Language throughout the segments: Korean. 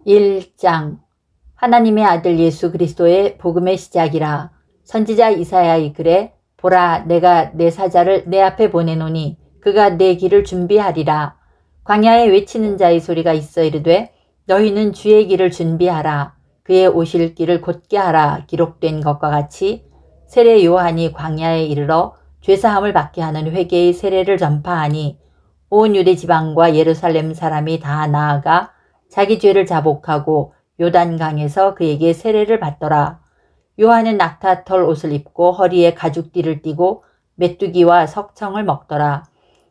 1장 하나님의 아들 예수 그리스도의 복음의 시작이라. 선지자 이사야의 글에 보라 내가 내 사자를 내 앞에 보내노니 그가 내 길을 준비하리라. 광야에 외치는 자의 소리가 있어 이르되 너희는 주의 길을 준비하라. 그의 오실 길을 곧게 하라. 기록된 것과 같이 세례 요한이 광야에 이르러 죄사함을 받게 하는 회개의 세례를 전파하니 온 유대 지방과 예루살렘 사람이 다 나아가 자기 죄를 자복하고 요단강에서 그에게 세례를 받더라. 요한은 낙타털 옷을 입고 허리에 가죽띠를 띠고 메뚜기와 석청을 먹더라.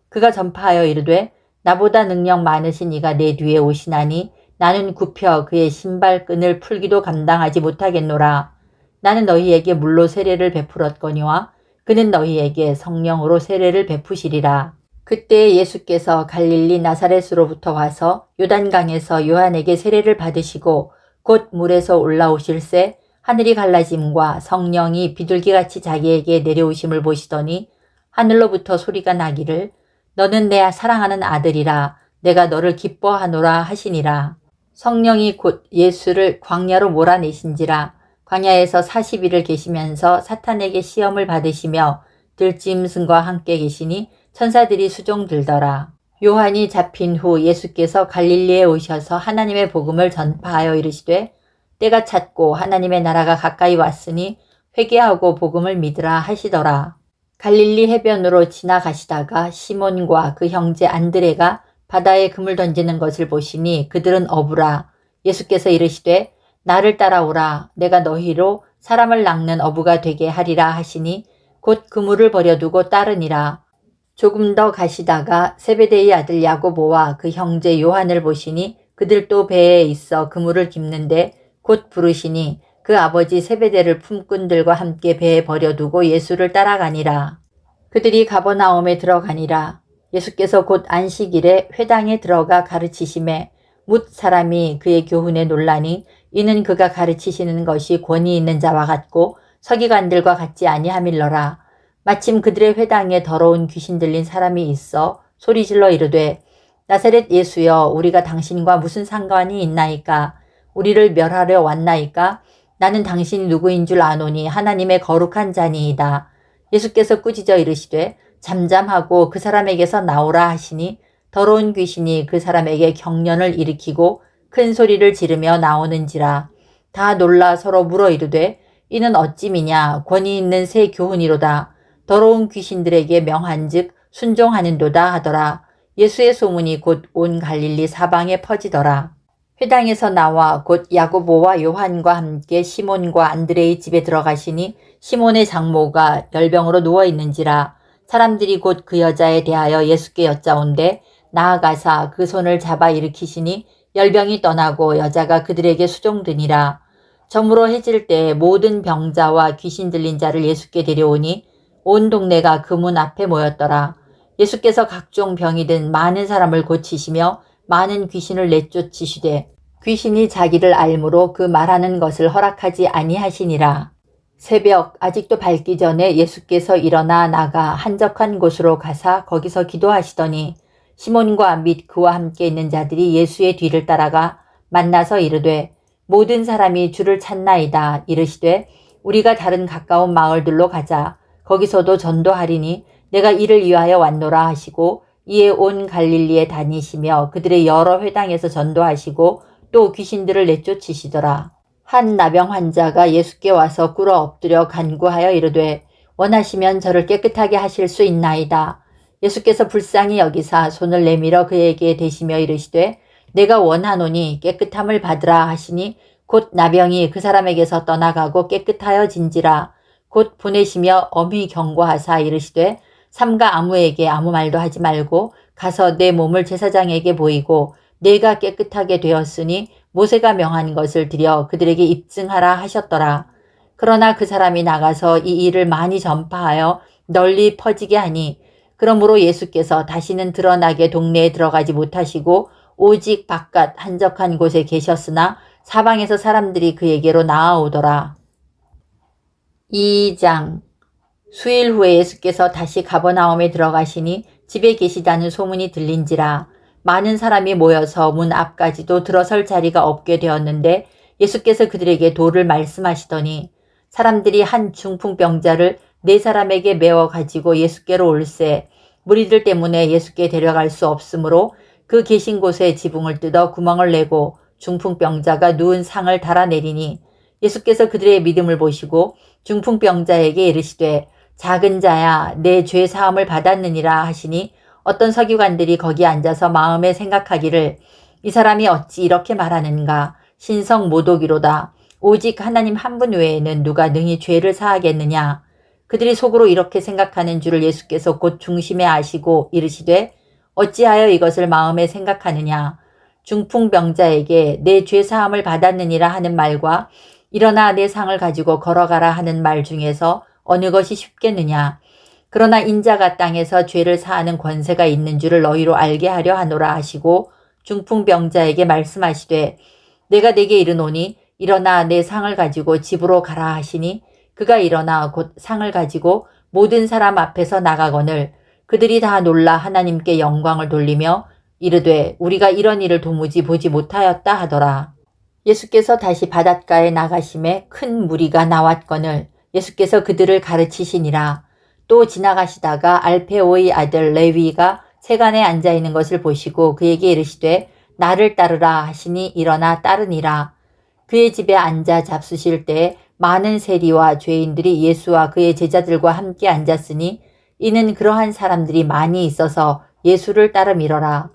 그가 전파하여 이르되 나보다 능력 많으신 이가 내 뒤에 오시나니 나는 굽혀 그의 신발끈을 풀기도 감당하지 못하겠노라. 나는 너희에게 물로 세례를 베풀었거니와 그는 너희에게 성령으로 세례를 베푸시리라. 그때 예수께서 갈릴리 나사렛으로부터 와서 요단강에서 요한에게 세례를 받으시고 곧 물에서 올라오실새 하늘이 갈라짐과 성령이 비둘기같이 자기에게 내려오심을 보시더니 하늘로부터 소리가 나기를 너는 내 사랑하는 아들이라 내가 너를 기뻐하노라 하시니라. 성령이 곧 예수를 광야로 몰아내신지라. 광야에서 40일을 계시면서 사탄에게 시험을 받으시며 들짐승과 함께 계시니 천사들이 수종 들더라. 요한이 잡힌 후 예수께서 갈릴리에 오셔서 하나님의 복음을 전파하여 이르시되 때가 찼고 하나님의 나라가 가까이 왔으니 회개하고 복음을 믿으라 하시더라. 갈릴리 해변으로 지나가시다가 시몬과 그 형제 안드레가 바다에 그물 던지는 것을 보시니 그들은 어부라. 예수께서 이르시되 나를 따라오라. 내가 너희로 사람을 낚는 어부가 되게 하리라 하시니 곧 그물을 버려두고 따르니라. 조금 더 가시다가 세베대의 아들 야고보와 그 형제 요한을 보시니 그들도 배에 있어 그물을 깁는데 곧 부르시니 그 아버지 세베대를 품꾼들과 함께 배에 버려두고 예수를 따라가니라. 그들이 가버나움에 들어가니라. 예수께서 곧 안식일에 회당에 들어가 가르치심에 뭇 사람이 그의 교훈에 놀라니 이는 그가 가르치시는 것이 권위 있는 자와 같고 서기관들과 같지 아니함일러라. 마침 그들의 회당에 더러운 귀신 들린 사람이 있어 소리질러 이르되 나사렛 예수여 우리가 당신과 무슨 상관이 있나이까. 우리를 멸하려 왔나이까. 나는 당신이 누구인 줄 아노니 하나님의 거룩한 자니이다. 예수께서 꾸짖어 이르시되 잠잠하고 그 사람에게서 나오라 하시니 더러운 귀신이 그 사람에게 경련을 일으키고 큰 소리를 지르며 나오는지라. 다 놀라 서로 물어 이르되 이는 어찌미냐. 권위 있는 새 교훈이로다. 더러운 귀신들에게 명한즉 순종하는도다 하더라. 예수의 소문이 곧 온 갈릴리 사방에 퍼지더라. 회당에서 나와 곧 야고보와 요한과 함께 시몬과 안드레의 집에 들어가시니 시몬의 장모가 열병으로 누워있는지라. 사람들이 곧 그 여자에 대하여 예수께 여짜온대 나아가사 그 손을 잡아 일으키시니 열병이 떠나고 여자가 그들에게 수종드니라. 저물어 해질 때 모든 병자와 귀신 들린 자를 예수께 데려오니 온 동네가 그 문 앞에 모였더라. 예수께서 각종 병이 든 많은 사람을 고치시며 많은 귀신을 내쫓으시되 귀신이 자기를 알므로 그 말하는 것을 허락하지 아니하시니라. 새벽 아직도 밝기 전에 예수께서 일어나 나가 한적한 곳으로 가사 거기서 기도하시더니 시몬과 및 그와 함께 있는 자들이 예수의 뒤를 따라가 만나서 이르되 모든 사람이 주를 찾나이다. 이르시되 우리가 다른 가까운 마을들로 가자. 거기서도 전도하리니 내가 이를 위하여 왔노라 하시고 이에 온 갈릴리에 다니시며 그들의 여러 회당에서 전도하시고 또 귀신들을 내쫓으시더라. 한 나병 환자가 예수께 와서 꿇어 엎드려 간구하여 이르되 원하시면 저를 깨끗하게 하실 수 있나이다. 예수께서 불쌍히 여기사 손을 내밀어 그에게 대시며 이르시되 내가 원하노니 깨끗함을 받으라 하시니 곧 나병이 그 사람에게서 떠나가고 깨끗하여진지라. 곧 보내시며 엄히 경고하사 이르시되 삼가 아무에게 아무 말도 하지 말고 가서 내 몸을 제사장에게 보이고 내가 깨끗하게 되었으니 모세가 명한 것을 드려 그들에게 입증하라 하셨더라. 그러나 그 사람이 나가서 이 일을 많이 전파하여 널리 퍼지게 하니 그러므로 예수께서 다시는 드러나게 동네에 들어가지 못하시고 오직 바깥 한적한 곳에 계셨으나 사방에서 사람들이 그에게로 나아오더라. 2장 수일 후에 예수께서 다시 가버나움에 들어가시니 집에 계시다는 소문이 들린지라. 많은 사람이 모여서 문 앞까지도 들어설 자리가 없게 되었는데 예수께서 그들에게 도를 말씀하시더니 사람들이 한 중풍병자를 4사람에게 메워 가지고 예수께로 올세 무리들 때문에 예수께 데려갈 수 없으므로 그 계신 곳에 지붕을 뜯어 구멍을 내고 중풍병자가 누운 상을 달아내리니 예수께서 그들의 믿음을 보시고 중풍병자에게 이르시되 작은 자야 내 죄 사함을 받았느니라 하시니 어떤 서기관들이 거기 앉아서 마음에 생각하기를 이 사람이 어찌 이렇게 말하는가 신성 모독이로다 오직 하나님 한 분 외에는 누가 능히 죄를 사하겠느냐 그들이 속으로 이렇게 생각하는 줄을 예수께서 곧 중심에 아시고 이르시되 어찌하여 이것을 마음에 생각하느냐 중풍병자에게 내 죄 사함을 받았느니라 하는 말과 일어나 내 상을 가지고 걸어가라 하는 말 중에서 어느 것이 쉽겠느냐 그러나 인자가 땅에서 죄를 사하는 권세가 있는 줄을 너희로 알게 하려 하노라 하시고 중풍병자에게 말씀하시되 내가 네게 이르노니 일어나 내 상을 가지고 집으로 가라 하시니 그가 일어나 곧 상을 가지고 모든 사람 앞에서 나가거늘 그들이 다 놀라 하나님께 영광을 돌리며 이르되 우리가 이런 일을 도무지 보지 못하였다 하더라. 예수께서 다시 바닷가에 나가심에 큰 무리가 나왔거늘 예수께서 그들을 가르치시니라. 또 지나가시다가 알페오의 아들 레위가 세간에 앉아있는 것을 보시고 그에게 이르시되 나를 따르라 하시니 일어나 따르니라. 그의 집에 앉아 잡수실 때 많은 세리와 죄인들이 예수와 그의 제자들과 함께 앉았으니 이는 그러한 사람들이 많이 있어서 예수를 따름이러라.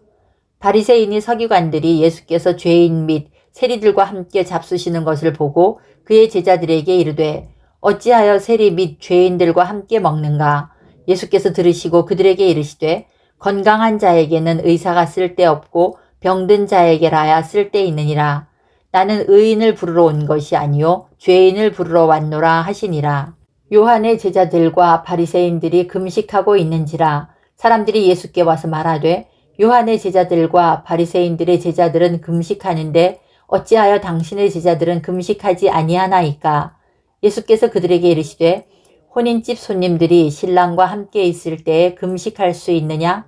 바리새인이 서기관들이 예수께서 죄인 및 세리들과 함께 잡수시는 것을 보고 그의 제자들에게 이르되 어찌하여 세리 및 죄인들과 함께 먹는가? 예수께서 들으시고 그들에게 이르시되 건강한 자에게는 의사가 쓸데없고 병든 자에게라야 쓸데있느니라. 나는 의인을 부르러 온 것이 아니요 죄인을 부르러 왔노라 하시니라. 요한의 제자들과 바리새인들이 금식하고 있는지라 사람들이 예수께 와서 말하되 요한의 제자들과 바리새인들의 제자들은 금식하는데 어찌하여 당신의 제자들은 금식하지 아니하나이까? 예수께서 그들에게 이르시되 혼인집 손님들이 신랑과 함께 있을 때에 금식할 수 있느냐?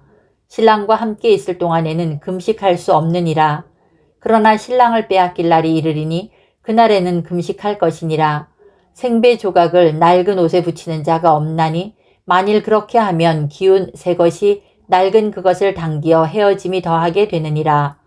신랑과 함께 있을 동안에는 금식할 수 없느니라. 그러나 신랑을 빼앗길 날이 이르리니 그날에는 금식할 것이니라. 생배 조각을 낡은 옷에 붙이는 자가 없나니 만일 그렇게 하면 기운 새 것이 낡은 그것을 당기어 헤어짐이 더하게 되느니라.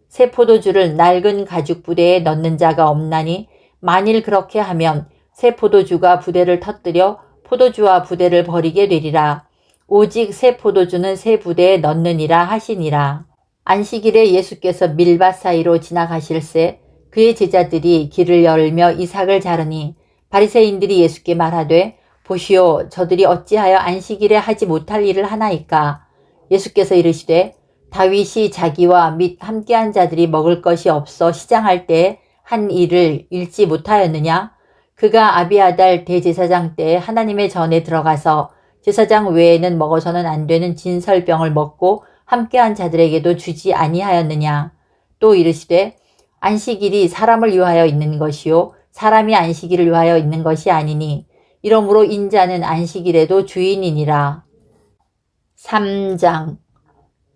새 포도주를 낡은 가죽 부대에 넣는 자가 없나니 만일 그렇게 하면 새 포도주가 부대를 터뜨려 포도주와 부대를 버리게 되리라. 오직 새 포도주는 새 부대에 넣느니라 하시니라. 안식일에 예수께서 밀밭 사이로 지나가실새 그의 제자들이 길을 열며 이삭을 자르니 바리새인들이 예수께 말하되 보시오 저들이 어찌하여 안식일에 하지 못할 일을 하나이까? 예수께서 이르시되 다윗이 자기와 및 함께한 자들이 먹을 것이 없어 시장할 때 한 일을 읽지 못하였느냐? 그가 아비아달 대제사장 때 하나님의 전에 들어가서 제사장 외에는 먹어서는 안 되는 진설병을 먹고 함께한 자들에게도 주지 아니하였느냐? 또 이르시되 안식일이 사람을 위하여 있는 것이요 사람이 안식일을 위하여 있는 것이 아니니 이러므로 인자는 안식일에도 주인이니라. 3장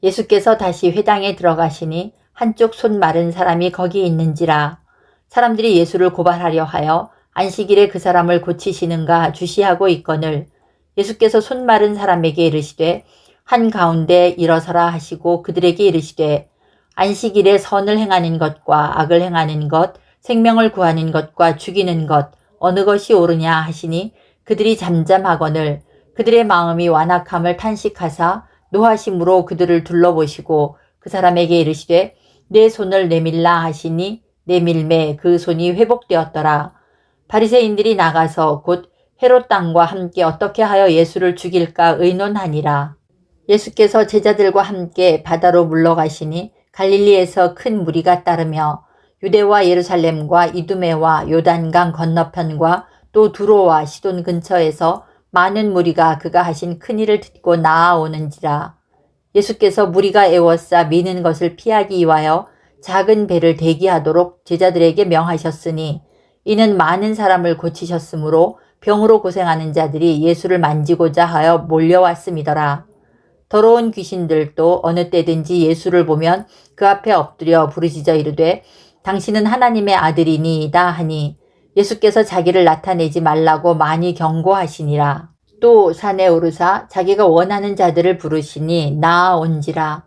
예수께서 다시 회당에 들어가시니 한쪽 손 마른 사람이 거기 있는지라. 사람들이 예수를 고발하려 하여 안식일에 그 사람을 고치시는가 주시하고 있거늘 예수께서 손 마른 사람에게 이르시되 한가운데 일어서라 하시고 그들에게 이르시되 안식일에 선을 행하는 것과 악을 행하는 것 생명을 구하는 것과 죽이는 것 어느 것이 옳으냐 하시니 그들이 잠잠하거늘 그들의 마음이 완악함을 탄식하사 노하심으로 그들을 둘러보시고 그 사람에게 이르시되 내 손을 내밀라 하시니 내밀매 그 손이 회복되었더라. 바리새인들이 나가서 곧 헤롯 땅과 함께 어떻게 하여 예수를 죽일까 의논하니라. 예수께서 제자들과 함께 바다로 물러가시니 갈릴리에서 큰 무리가 따르며 유대와 예루살렘과 이두메와 요단강 건너편과 또 두로와 시돈 근처에서 많은 무리가 그가 하신 큰일을 듣고 나아오는지라. 예수께서 무리가 애워싸 미는 것을 피하기 위하여 작은 배를 대기하도록 제자들에게 명하셨으니 이는 많은 사람을 고치셨으므로 병으로 고생하는 자들이 예수를 만지고자 하여 몰려왔음이더라. 더러운 귀신들도 어느 때든지 예수를 보면 그 앞에 엎드려 부르짖어 이르되 당신은 하나님의 아들이니이다 하니 예수께서 자기를 나타내지 말라고 많이 경고하시니라. 또 산에 오르사 자기가 원하는 자들을 부르시니 나아온지라.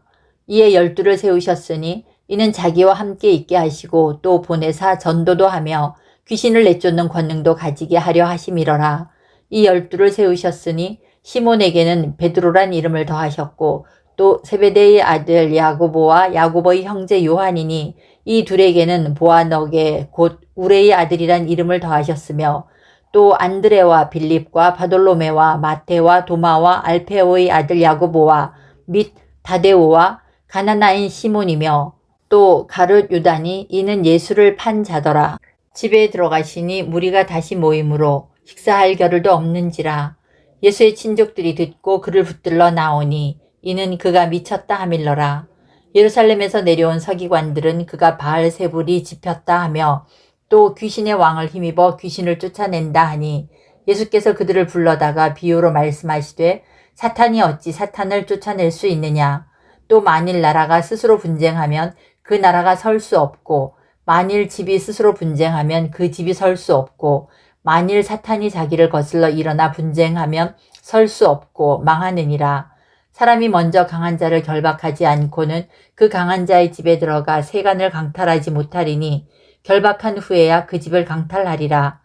이에 12를 세우셨으니 이는 자기와 함께 있게 하시고 또 보내사 전도도 하며 귀신을 내쫓는 권능도 가지게 하려 하심이러라. 이 12를 세우셨으니 시몬에게는 베드로란 이름을 더하셨고 또 세베대의 아들 야고보와 야고보의 형제 요한이니 이 둘에게는 보아너게 곧 우레의 아들이란 이름을 더하셨으며 또 안드레와 빌립과 바돌로메와 마테와 도마와 알페오의 아들 야고보와 및 다데오와 가나나인 시몬이며 또 가룟 유다니 이는 예수를 판 자더라. 집에 들어가시니 무리가 다시 모이므로 식사할 겨를도 없는지라. 예수의 친족들이 듣고 그를 붙들러 나오니 이는 그가 미쳤다 하밀러라. 예루살렘에서 내려온 서기관들은 그가 바알세불이 집혔다 하며 또 귀신의 왕을 힘입어 귀신을 쫓아낸다 하니 예수께서 그들을 불러다가 비유로 말씀하시되 사탄이 어찌 사탄을 쫓아낼 수 있느냐. 또 만일 나라가 스스로 분쟁하면 그 나라가 설 수 없고 만일 집이 스스로 분쟁하면 그 집이 설 수 없고 만일 사탄이 자기를 거슬러 일어나 분쟁하면 설 수 없고 망하느니라. 사람이 먼저 강한 자를 결박하지 않고는 그 강한 자의 집에 들어가 세간을 강탈하지 못하리니 결박한 후에야 그 집을 강탈하리라.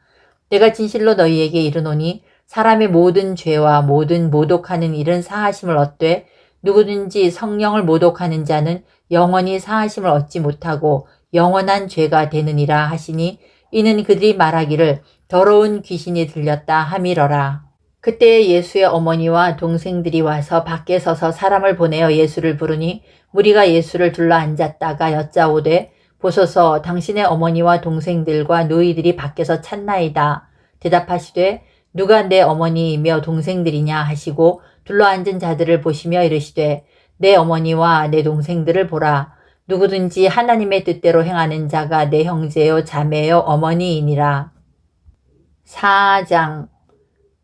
내가 진실로 너희에게 이르노니 사람의 모든 죄와 모든 모독하는 일은 사하심을 얻되 누구든지 성령을 모독하는 자는 영원히 사하심을 얻지 못하고 영원한 죄가 되느니라 하시니 이는 그들이 말하기를 더러운 귀신이 들렸다 함이러라. 그때 예수의 어머니와 동생들이 와서 밖에 서서 사람을 보내어 예수를 부르니 무리가 예수를 둘러 앉았다가 여짜오되 보소서 당신의 어머니와 동생들과 노이들이 밖에서 찾나이다. 대답하시되 누가 내 어머니이며 동생들이냐 하시고 둘러앉은 자들을 보시며 이르시되 내 어머니와 내 동생들을 보라. 누구든지 하나님의 뜻대로 행하는 자가 내 형제요 자매요 어머니이니라. 4장.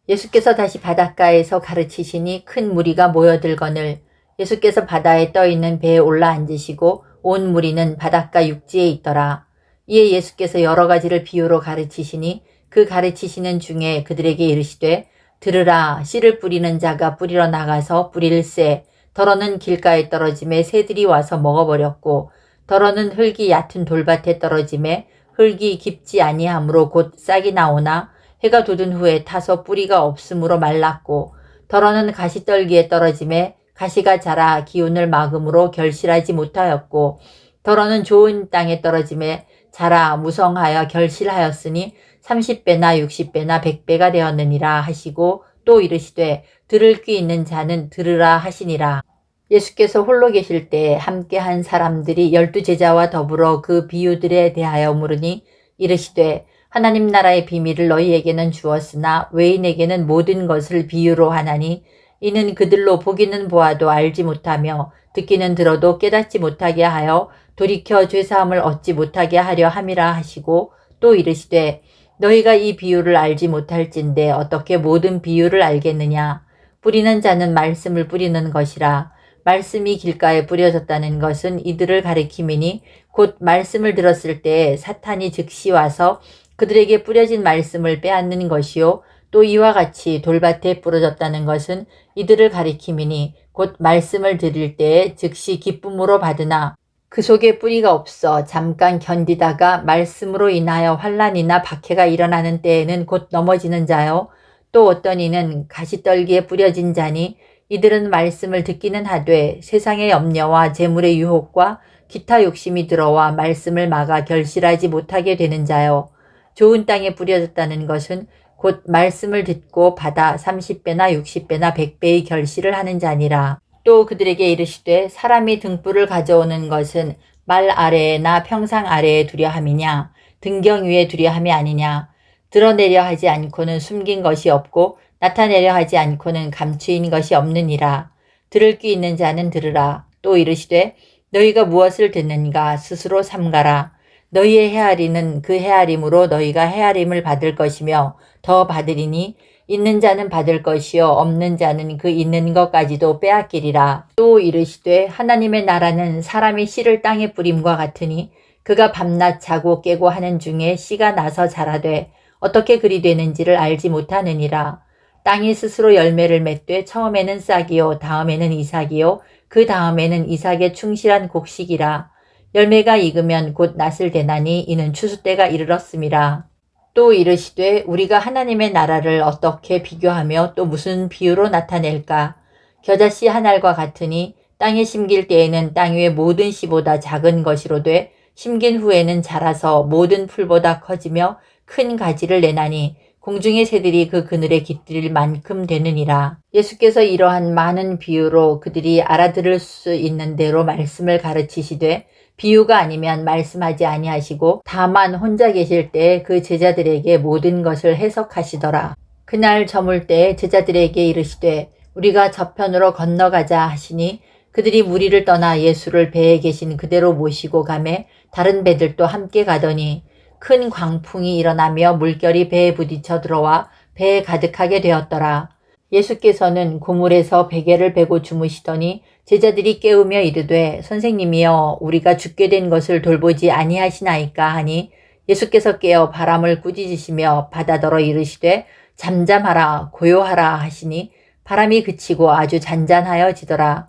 예수께서 다시 바닷가에서 가르치시니 큰 무리가 모여들거늘 예수께서 바다에 떠있는 배에 올라앉으시고 온 무리는 바닷가 육지에 있더라. 이에 예수께서 여러 가지를 비유로 가르치시니 그 가르치시는 중에 그들에게 이르시되 들으라. 씨를 뿌리는 자가 뿌리러 나가서 뿌릴새 더러는 길가에 떨어짐에 새들이 와서 먹어버렸고 더러는 흙이 얕은 돌밭에 떨어짐에 흙이 깊지 아니하므로 곧 싹이 나오나 해가 돋은 후에 타서 뿌리가 없으므로 말랐고 더러는 가시떨기에 떨어짐에 가시가 자라 기운을 막음으로 결실하지 못하였고 더러는 좋은 땅에 떨어짐에 자라 무성하여 결실하였으니 30배나 60배나 100배가 되었느니라 하시고 또 이르시되 들을 귀 있는 자는 들으라 하시니라. 예수께서 홀로 계실 때 함께한 사람들이 12제자와 더불어 그 비유들에 대하여 물으니 이르시되 하나님 나라의 비밀을 너희에게는 주었으나 외인에게는 모든 것을 비유로 하나니 이는 그들로 보기는 보아도 알지 못하며 듣기는 들어도 깨닫지 못하게 하여 돌이켜 죄사함을 얻지 못하게 하려 함이라 하시고 또 이르시되 너희가 이 비유를 알지 못할진대 어떻게 모든 비유를 알겠느냐. 뿌리는 자는 말씀을 뿌리는 것이라. 말씀이 길가에 뿌려졌다는 것은 이들을 가리킴이니 곧 말씀을 들었을 때 사탄이 즉시 와서 그들에게 뿌려진 말씀을 빼앗는 것이요 또 이와 같이 돌밭에 부러졌다는 것은 이들을 가리킴이니 곧 말씀을 들을 때에 즉시 기쁨으로 받으나 그 속에 뿌리가 없어 잠깐 견디다가 말씀으로 인하여 환난이나 박해가 일어나는 때에는 곧 넘어지는 자요 또 어떤 이는 가시떨기에 뿌려진 자니 이들은 말씀을 듣기는 하되 세상의 염려와 재물의 유혹과 기타 욕심이 들어와 말씀을 막아 결실하지 못하게 되는 자요. 좋은 땅에 뿌려졌다는 것은 곧 말씀을 듣고 받아 30배나 60배나 100배의 결실을 하는 자니라. 또 그들에게 이르시되 사람이 등불을 가져오는 것은 말 아래에나 평상 아래에 두려 함이냐 등경 위에 두려 함이 아니냐. 드러내려 하지 않고는 숨긴 것이 없고 나타내려 하지 않고는 감추인 것이 없느니라. 들을 귀 있는 자는 들으라. 또 이르시되 너희가 무엇을 듣는가 스스로 삼가라. 너희의 헤아리는 그 헤아림으로 너희가 헤아림을 받을 것이며 더 받으리니 있는 자는 받을 것이요 없는 자는 그 있는 것까지도 빼앗기리라. 또 이르시되 하나님의 나라는 사람이 씨를 땅에 뿌림과 같으니 그가 밤낮 자고 깨고 하는 중에 씨가 나서 자라되 어떻게 그리 되는지를 알지 못하느니라. 땅이 스스로 열매를 맺되 처음에는 싹이요 다음에는 이삭이요 그 다음에는 이삭의 충실한 곡식이라. 열매가 익으면 곧 낫을 대나니 이는 추수 때가 이르렀음이라. 또 이르시되 우리가 하나님의 나라를 어떻게 비교하며 또 무슨 비유로 나타낼까? 겨자씨 한 알과 같으니 땅에 심길 때에는 땅 위의 모든 씨보다 작은 것이로되 심긴 후에는 자라서 모든 풀보다 커지며 큰 가지를 내나니 공중의 새들이 그 그늘에 깃들일 만큼 되느니라. 예수께서 이러한 많은 비유로 그들이 알아들을 수 있는 대로 말씀을 가르치시되 비유가 아니면 말씀하지 아니하시고 다만 혼자 계실 때 그 제자들에게 모든 것을 해석하시더라. 그날 저물 때 제자들에게 이르시되 우리가 저편으로 건너가자 하시니 그들이 무리를 떠나 예수를 배에 계신 그대로 모시고 가매 다른 배들도 함께 가더니 큰 광풍이 일어나며 물결이 배에 부딪혀 들어와 배에 가득하게 되었더라. 예수께서는 고물에서 베개를 베고 주무시더니 제자들이 깨우며 이르되 선생님이여 우리가 죽게 된 것을 돌보지 아니하시나이까 하니 예수께서 깨어 바람을 꾸짖으시며 바다더러 이르시되 잠잠하라 고요하라 하시니 바람이 그치고 아주 잔잔하여지더라.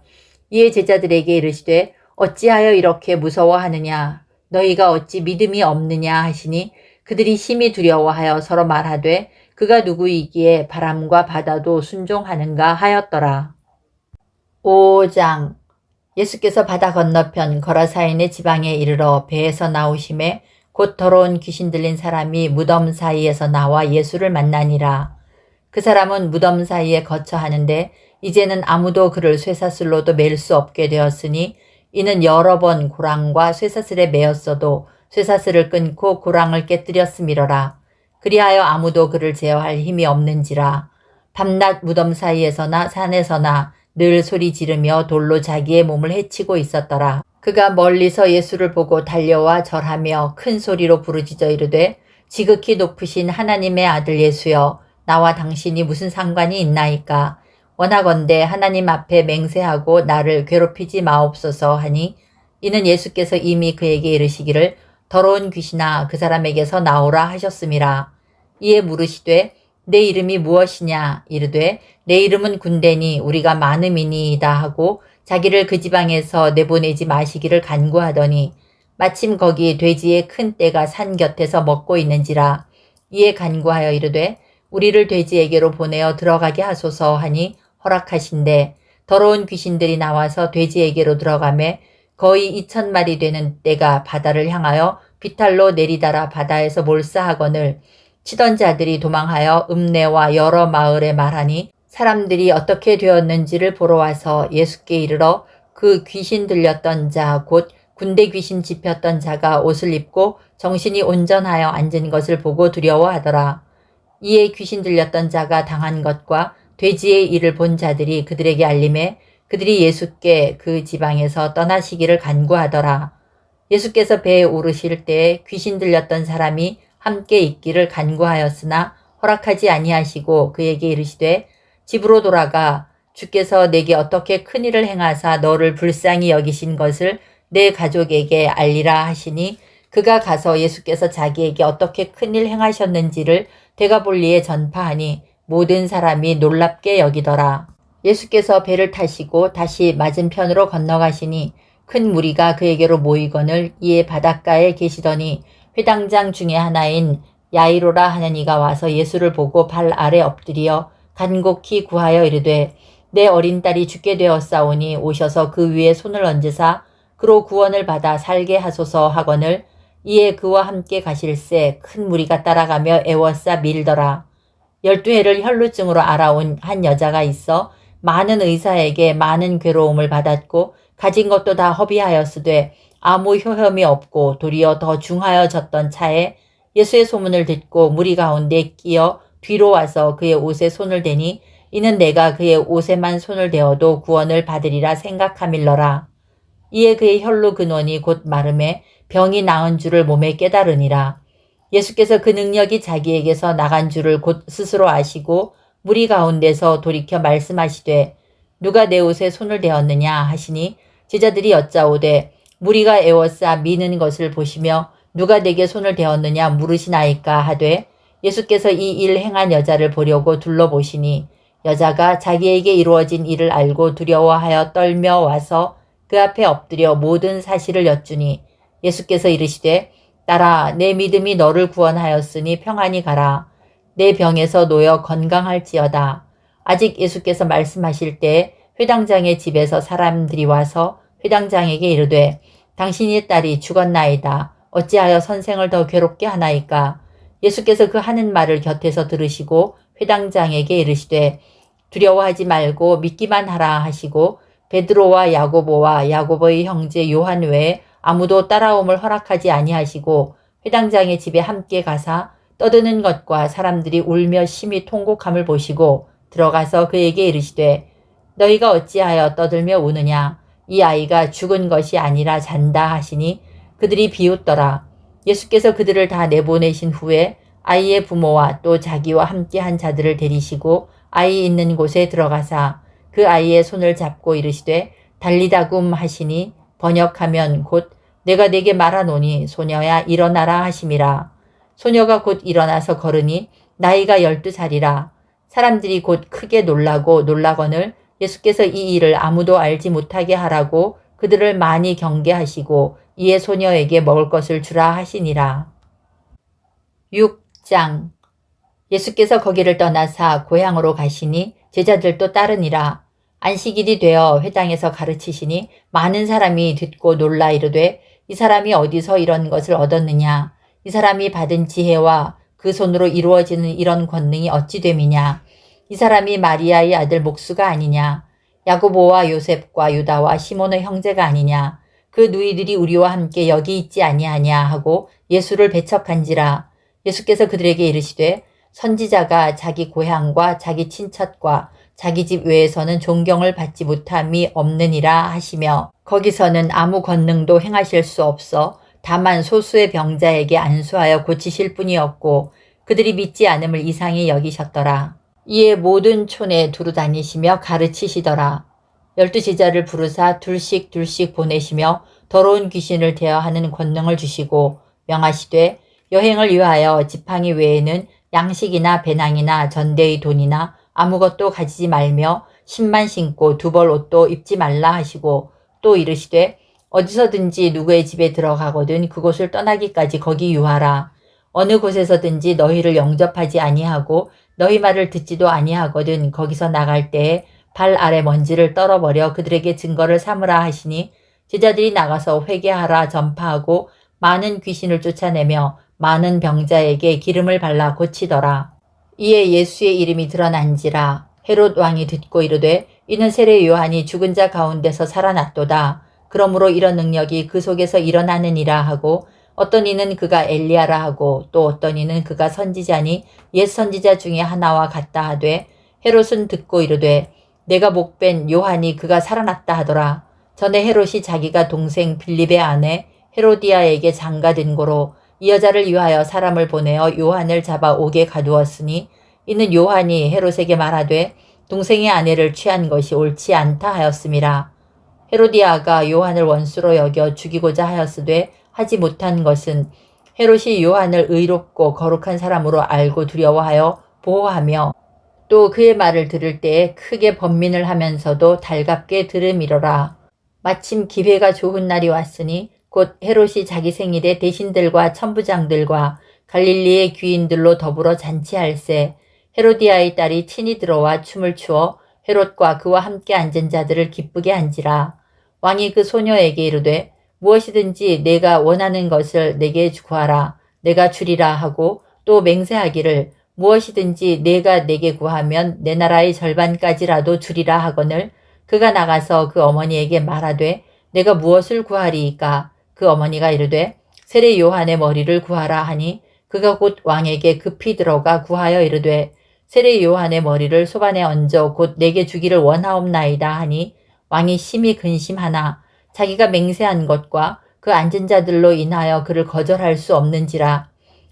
이에 제자들에게 이르시되 어찌하여 이렇게 무서워하느냐 너희가 어찌 믿음이 없느냐 하시니 그들이 심히 두려워하여 서로 말하되 그가 누구이기에 바람과 바다도 순종하는가 하였더라. 5장 예수께서 바다 건너편 거라사인의 지방에 이르러 배에서 나오심에 곧 더러운 귀신 들린 사람이 무덤 사이에서 나와 예수를 만나니라. 그 사람은 무덤 사이에 거처하는데 이제는 아무도 그를 쇠사슬로도 맬 수 없게 되었으니 이는 여러 번 고랑과 쇠사슬에 매었어도 쇠사슬을 끊고 고랑을 깨뜨렸음이러라. 그리하여 아무도 그를 제어할 힘이 없는지라. 밤낮 무덤 사이에서나 산에서나 늘 소리 지르며 돌로 자기의 몸을 해치고 있었더라. 그가 멀리서 예수를 보고 달려와 절하며 큰 소리로 부르짖어 이르되 지극히 높으신 하나님의 아들 예수여 나와 당신이 무슨 상관이 있나이까. 원하건대 하나님 앞에 맹세하고 나를 괴롭히지 마옵소서 하니 이는 예수께서 이미 그에게 이르시기를 더러운 귀신아 그 사람에게서 나오라 하셨음이라. 이에 물으시되 내 이름이 무엇이냐 이르되 내 이름은 군대니 우리가 많음이니이다 하고 자기를 그 지방에서 내보내지 마시기를 간구하더니 마침 거기 돼지의 큰 떼가 산 곁에서 먹고 있는지라. 이에 간구하여 이르되 우리를 돼지에게로 보내어 들어가게 하소서 하니 허락하신대 더러운 귀신들이 나와서 돼지에게로 들어가매 거의 2,000마리 되는 떼가 바다를 향하여 비탈로 내리달아 바다에서 몰사하거늘 치던 자들이 도망하여 읍내와 여러 마을에 말하니 사람들이 어떻게 되었는지를 보러 와서 예수께 이르러 그 귀신 들렸던 자 곧 군대 귀신 집혔던 자가 옷을 입고 정신이 온전하여 앉은 것을 보고 두려워하더라. 이에 귀신 들렸던 자가 당한 것과 돼지의 일을 본 자들이 그들에게 알림해 그들이 예수께 그 지방에서 떠나시기를 간구하더라. 예수께서 배에 오르실 때에 귀신 들렸던 사람이 함께 있기를 간구하였으나 허락하지 아니하시고 그에게 이르시되 집으로 돌아가 주께서 내게 어떻게 큰 일을 행하사 너를 불쌍히 여기신 것을 내 가족에게 알리라 하시니 그가 가서 예수께서 자기에게 어떻게 큰 일 행하셨는지를 데가볼리에 전파하니 모든 사람이 놀랍게 여기더라. 예수께서 배를 타시고 다시 맞은편으로 건너가시니 큰 무리가 그에게로 모이거늘 이에 바닷가에 계시더니 회당장 중에 하나인 야이로라 하는 이가 와서 예수를 보고 발 아래 엎드려 간곡히 구하여 이르되 내 어린 딸이 죽게 되었사오니 오셔서 그 위에 손을 얹으사 그로 구원을 받아 살게 하소서 하거늘 이에 그와 함께 가실새 큰 무리가 따라가며 애워싸 밀더라. 12해를 혈루증으로 알아온 한 여자가 있어 많은 의사에게 많은 괴로움을 받았고 가진 것도 다 허비하였으되 아무 효험이 없고 도리어 더 중하여졌던 차에 예수의 소문을 듣고 무리 가운데 끼어 뒤로 와서 그의 옷에 손을 대니 이는 내가 그의 옷에만 손을 대어도 구원을 받으리라 생각함일러라. 이에 그의 혈루 근원이 곧 마름에 병이 나은 줄을 몸에 깨달으니라. 예수께서 그 능력이 자기에게서 나간 줄을 곧 스스로 아시고 무리 가운데서 돌이켜 말씀하시되 누가 내 옷에 손을 대었느냐 하시니 제자들이 여짜오되 무리가 에워싸 미는 것을 보시며 누가 내게 손을 대었느냐 물으시나이까 하되 예수께서 이 일 행한 여자를 보려고 둘러보시니 여자가 자기에게 이루어진 일을 알고 두려워하여 떨며 와서 그 앞에 엎드려 모든 사실을 여쭈니 예수께서 이르시되 딸아 내 믿음이 너를 구원하였으니 평안히 가라. 내 병에서 놓여 건강할지어다. 아직 예수께서 말씀하실 때 회당장의 집에서 사람들이 와서 회당장에게 이르되 당신의 딸이 죽었나이다. 어찌하여 선생을 더 괴롭게 하나이까. 예수께서 그 하는 말을 곁에서 들으시고 회당장에게 이르시되 두려워하지 말고 믿기만 하라 하시고 베드로와 야고보와 야고보의 형제 요한 외에 아무도 따라옴을 허락하지 아니하시고 회당장의 집에 함께 가사 떠드는 것과 사람들이 울며 심히 통곡함을 보시고 들어가서 그에게 이르시되 너희가 어찌하여 떠들며 우느냐. 이 아이가 죽은 것이 아니라 잔다 하시니 그들이 비웃더라. 예수께서 그들을 다 내보내신 후에 아이의 부모와 또 자기와 함께한 자들을 데리시고 아이 있는 곳에 들어가사 그 아이의 손을 잡고 이르시되 달리다굼 하시니 번역하면 곧 내가 내게 말하노니 소녀야 일어나라 하심이라. 소녀가 곧 일어나서 걸으니 나이가 12살이라. 사람들이 곧 크게 놀라고 놀라거늘 예수께서 이 일을 아무도 알지 못하게 하라고 그들을 많이 경계하시고 이에 소녀에게 먹을 것을 주라 하시니라. 6장 예수께서 거기를 떠나사 고향으로 가시니 제자들도 따르니라. 안식일이 되어 회당에서 가르치시니 많은 사람이 듣고 놀라 이르되 이 사람이 어디서 이런 것을 얻었느냐. 이 사람이 받은 지혜와 그 손으로 이루어지는 이런 권능이 어찌 됨이냐. 이 사람이 마리아의 아들 목수가 아니냐. 야고보와 요셉과 유다와 시몬의 형제가 아니냐. 그 누이들이 우리와 함께 여기 있지 아니하냐 하고 예수를 배척한지라. 예수께서 그들에게 이르시되 선지자가 자기 고향과 자기 친척과 자기 집 외에서는 존경을 받지 못함이 없느니라 하시며 거기서는 아무 권능도 행하실 수 없어 다만 소수의 병자에게 안수하여 고치실 뿐이었고 그들이 믿지 않음을 이상히 여기셨더라. 이에 모든 촌에 두루 다니시며 가르치시더라. 12제자를 부르사 둘씩 보내시며 더러운 귀신을 대어하는 권능을 주시고 명하시되 여행을 위하여 지팡이 외에는 양식이나 배낭이나 전대의 돈이나 아무것도 가지지 말며 신만 신고 두벌 옷도 입지 말라 하시고 또 이르시되 어디서든지 누구의 집에 들어가거든 그곳을 떠나기까지 거기 유하라. 어느 곳에서든지 너희를 영접하지 아니하고 너희 말을 듣지도 아니하거든 거기서 나갈 때에 발 아래 먼지를 떨어버려 그들에게 증거를 삼으라 하시니 제자들이 나가서 회개하라 전파하고 많은 귀신을 쫓아내며 많은 병자에게 기름을 발라 고치더라. 이에 예수의 이름이 드러난지라. 헤롯 왕이 듣고 이르되 이는 세례 요한이 죽은 자 가운데서 살아났도다. 그러므로 이런 능력이 그 속에서 일어나느니라 하고 어떤 이는 그가 엘리야라 하고 또 어떤 이는 그가 선지자니 옛 선지자 중에 하나와 같다 하되 헤롯은 듣고 이르되 내가 목벤 요한이 그가 살아났다 하더라. 전에 헤롯이 자기가 동생 빌립의 아내 헤로디아에게 장가든 고로 이 여자를 위하여 사람을 보내어 요한을 잡아 옥에 가두었으니 이는 요한이 헤롯에게 말하되 동생의 아내를 취한 것이 옳지 않다 하였음이라. 헤로디아가 요한을 원수로 여겨 죽이고자 하였으되 하지 못한 것은 헤롯이 요한을 의롭고 거룩한 사람으로 알고 두려워하여 보호하며 또 그의 말을 들을 때에 크게 번민을 하면서도 달갑게 들음이로라. 마침 기회가 좋은 날이 왔으니 곧 헤롯이 자기 생일에 대신들과 천부장들과 갈릴리의 귀인들로 더불어 잔치할세 헤로디아의 딸이 친히 들어와 춤을 추어 헤롯과 그와 함께 앉은 자들을 기쁘게 한지라. 왕이 그 소녀에게 이르되 무엇이든지 내가 원하는 것을 내게 구하라. 내가 주리라 하고 또 맹세하기를 무엇이든지 내가 내게 구하면 내 나라의 절반까지라도 주리라 하거늘 그가 나가서 그 어머니에게 말하되 내가 무엇을 구하리이까. 그 어머니가 이르되 세례 요한의 머리를 구하라 하니 그가 곧 왕에게 급히 들어가 구하여 이르되 세례 요한의 머리를 소반에 얹어 곧 내게 주기를 원하옵나이다 하니 왕이 심히 근심하나 자기가 맹세한 것과 그 앉은 자들로 인하여 그를 거절할 수 없는지라.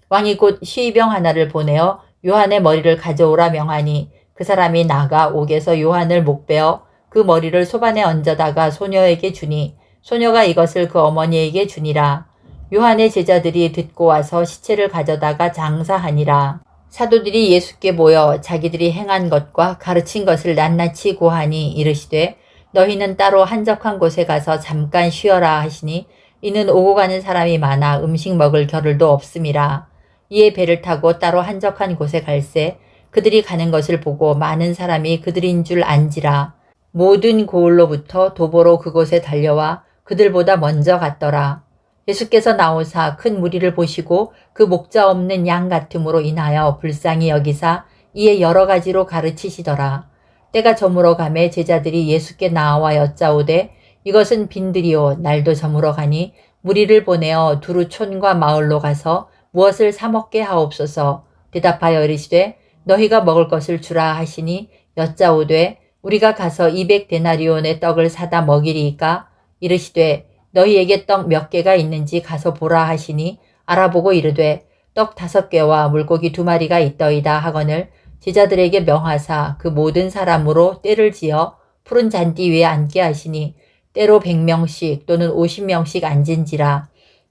왕이 곧 시위병 하나를 보내어 요한의 머리를 가져오라 명하니 그 사람이 나가 옥에서 요한을 목베어 그 머리를 소반에 얹어다가 소녀에게 주니 소녀가 이것을 그 어머니에게 주니라. 요한의 제자들이 듣고 와서 시체를 가져다가 장사하니라. 사도들이 예수께 모여 자기들이 행한 것과 가르친 것을 낱낱이 고하니 이르시되 너희는 따로 한적한 곳에 가서 잠깐 쉬어라 하시니 이는 오고 가는 사람이 많아 음식 먹을 겨를도 없음이라. 이에 배를 타고 따로 한적한 곳에 갈새 그들이 가는 것을 보고 많은 사람이 그들인 줄 안지라. 모든 고을로부터 도보로 그곳에 달려와 그들보다 먼저 갔더라. 예수께서 나오사 큰 무리를 보시고 그 목자 없는 양 같음으로 인하여 불쌍히 여기사 이에 여러 가지로 가르치시더라. 때가 저물어 가매 제자들이 예수께 나와 여짜오되 이것은 빈들이요 날도 저물어 가니 무리를 보내어 두루 촌과 마을로 가서 무엇을 사 먹게 하옵소서. 대답하여 이르시되 너희가 먹을 것을 주라 하시니 여짜오되 우리가 가서 200데나리온의 떡을 사다 먹이리이까. 이르시되 너희에게 떡 몇 개가 있는지 가서 보라 하시니 알아보고 이르되 떡 5개와 물고기 2마리가 있더이다 하거늘 제자들에게 명하사 그 모든 사람으로 떼를 지어 푸른 잔디 위에 앉게 하시니 때로 100명씩 또는 50명씩 앉은지라.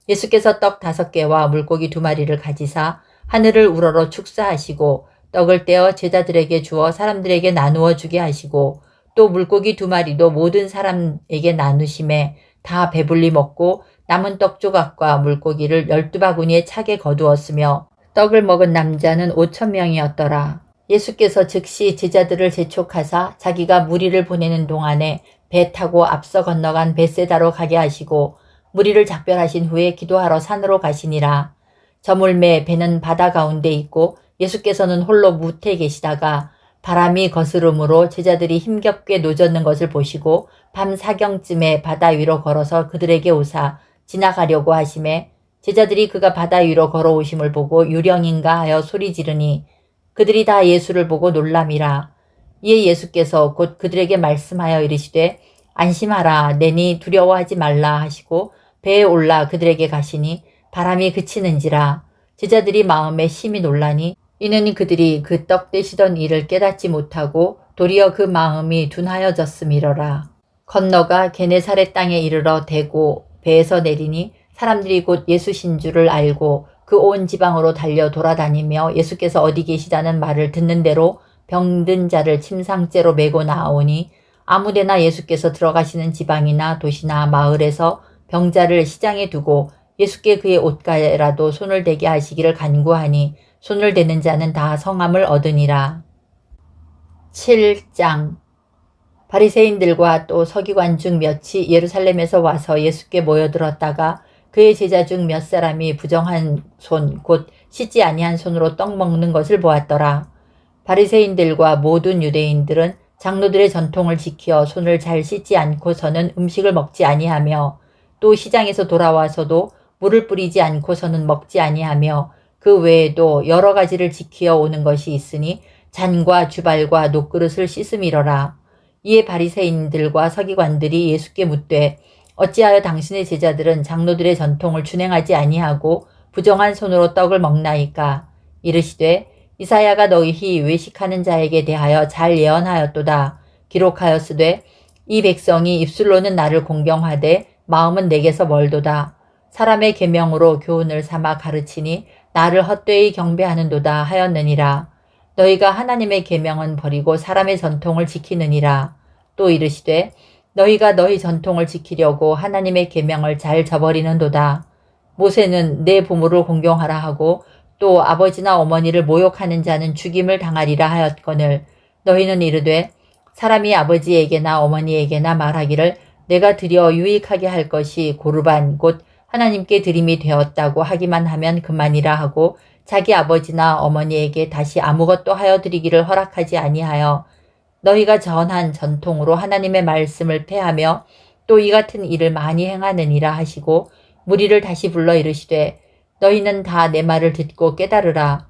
예수께서 떡 5개와 물고기 2마리를 가지사 하늘을 우러러 축사하시고 떡을 떼어 제자들에게 주어 사람들에게 나누어 주게 하시고 또 물고기 2마리도 모든 사람에게 나누심에 다 배불리 먹고 남은 떡 조각과 물고기를 12바구니에 차게 거두었으며 떡을 먹은 남자는 5,000명이었더라. 예수께서 즉시 제자들을 재촉하사 자기가 무리를 보내는 동안에 배 타고 앞서 건너간 벳세다로 가게 하시고 무리를 작별하신 후에 기도하러 산으로 가시니라. 저물매 배는 바다 가운데 있고 예수께서는 홀로 무태에 계시다가 바람이 거스름으로 제자들이 힘겹게 노젓는 것을 보시고 밤 4경쯤에 바다 위로 걸어서 그들에게 오사 지나가려고 하심에 제자들이 그가 바다 위로 걸어오심을 보고 유령인가 하여 소리 지르니 그들이 다 예수를 보고 놀람이라. 이에 예수께서 곧 그들에게 말씀하여 이르시되 안심하라 내니 두려워하지 말라 하시고 배에 올라 그들에게 가시니 바람이 그치는지라. 제자들이 마음에 심히 놀라니 이는 그들이 그 떡 떼시던 일을 깨닫지 못하고 도리어 그 마음이 둔하여졌음이러라. 건너가 게네사렛 땅에 이르러 대고 배에서 내리니 사람들이 곧 예수신 줄을 알고 그 온 지방으로 달려 돌아다니며 예수께서 어디 계시다는 말을 듣는 대로 병든 자를 침상째로 메고 나아오니 아무데나 예수께서 들어가시는 지방이나 도시나 마을에서 병자를 시장에 두고 예수께 그의 옷가에라도 손을 대게 하시기를 간구하니 손을 대는 자는 다 성함을 얻으니라. 7장 바리새인들과 또 서기관 중 몇이 예루살렘에서 와서 예수께 모여들었다가 그의 제자 중 몇 사람이 부정한 손 곧 씻지 아니한 손으로 떡 먹는 것을 보았더라. 바리새인들과 모든 유대인들은 장로들의 전통을 지켜 손을 잘 씻지 않고서는 음식을 먹지 아니하며 또 시장에서 돌아와서도 물을 뿌리지 않고서는 먹지 아니하며 그 외에도 여러 가지를 지키어 오는 것이 있으니 잔과 주발과 녹그릇을 씻음이러라. 이에 바리새인들과 서기관들이 예수께 묻되 어찌하여 당신의 제자들은 장로들의 전통을 준행하지 아니하고 부정한 손으로 떡을 먹나이까. 이르시되 이사야가 너희 외식하는 자에게 대하여 잘 예언하였도다. 기록하였으되 이 백성이 입술로는 나를 공경하되 마음은 내게서 멀도다. 사람의 계명으로 교훈을 삼아 가르치니 나를 헛되이 경배하는도다 하였느니라. 너희가 하나님의 계명은 버리고 사람의 전통을 지키느니라. 또 이르시되 너희가 너희 전통을 지키려고 하나님의 계명을 잘 저버리는도다. 모세는 내 부모를 공경하라 하고 또 아버지나 어머니를 모욕하는 자는 죽임을 당하리라 하였거늘 너희는 이르되 사람이 아버지에게나 어머니에게나 말하기를 내가 드려 유익하게 할 것이 고르반 곧 하나님께 드림이 되었다고 하기만 하면 그만이라 하고 자기 아버지나 어머니에게 다시 아무것도 하여 드리기를 허락하지 아니하여 너희가 전한 전통으로 하나님의 말씀을 폐하며 또 이 같은 일을 많이 행하느니라 하시고 무리를 다시 불러 이르시되 너희는 다 내 말을 듣고 깨달으라.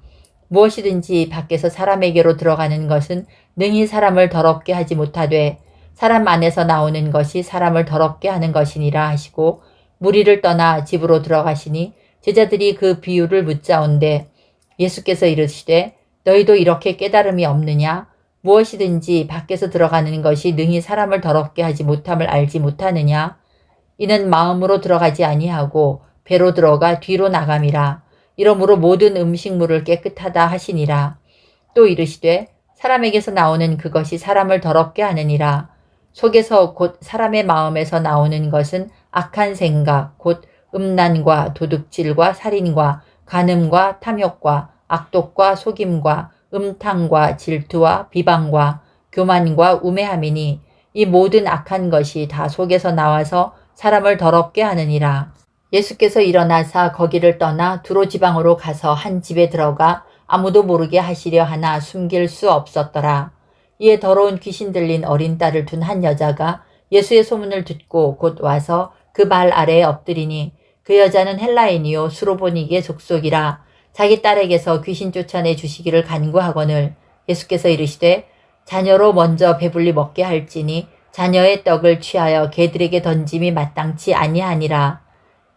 무엇이든지 밖에서 사람에게로 들어가는 것은 능히 사람을 더럽게 하지 못하되 사람 안에서 나오는 것이 사람을 더럽게 하는 것이니라 하시고 무리를 떠나 집으로 들어가시니 제자들이 그 비유를 묻자온데 예수께서 이르시되 너희도 이렇게 깨달음이 없느냐? 무엇이든지 밖에서 들어가는 것이 능히 사람을 더럽게 하지 못함을 알지 못하느냐? 이는 마음으로 들어가지 아니하고 배로 들어가 뒤로 나감이라. 이러므로 모든 음식물을 깨끗하다 하시니라. 또 이르시되 사람에게서 나오는 그것이 사람을 더럽게 하느니라. 속에서 곧 사람의 마음에서 나오는 것은 악한 생각, 곧 음란과 도둑질과 살인과 간음과 탐욕과 악독과 속임과 음탕과 질투와 비방과 교만과 우매함이니 이 모든 악한 것이 다 속에서 나와서 사람을 더럽게 하느니라. 예수께서 일어나사 거기를 떠나 두로 지방으로 가서 한 집에 들어가 아무도 모르게 하시려 하나 숨길 수 없었더라. 이에 더러운 귀신 들린 어린 딸을 둔 한 여자가 예수의 소문을 듣고 곧 와서 그 발 아래에 엎드리니 그 여자는 헬라인이요 수로보니게 족속이라. 자기 딸에게서 귀신 쫓아내 주시기를 간구하거늘 예수께서 이르시되 자녀로 먼저 배불리 먹게 할지니 자녀의 떡을 취하여 개들에게 던짐이 마땅치 아니하니라.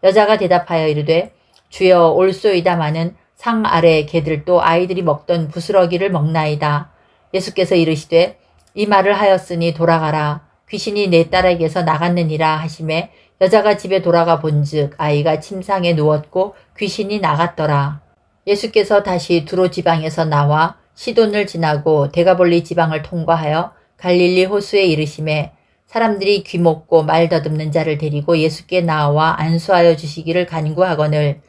여자가 대답하여 이르되 주여 올소이다마는 상 아래 개들도 아이들이 먹던 부스러기를 먹나이다. 예수께서 이르시되 이 말을 하였으니 돌아가라. 귀신이 내 딸에게서 나갔느니라 하시매 여자가 집에 돌아가 본즉 아이가 침상에 누웠고 귀신이 나갔더라. 예수께서 다시 두로 지방에서 나와 시돈을 지나고 데가볼리 지방을 통과하여 갈릴리 호수에 이르시매 사람들이 귀먹고 말 더듬는 자를 데리고 예수께 나와 안수하여 주시기를 간구하거늘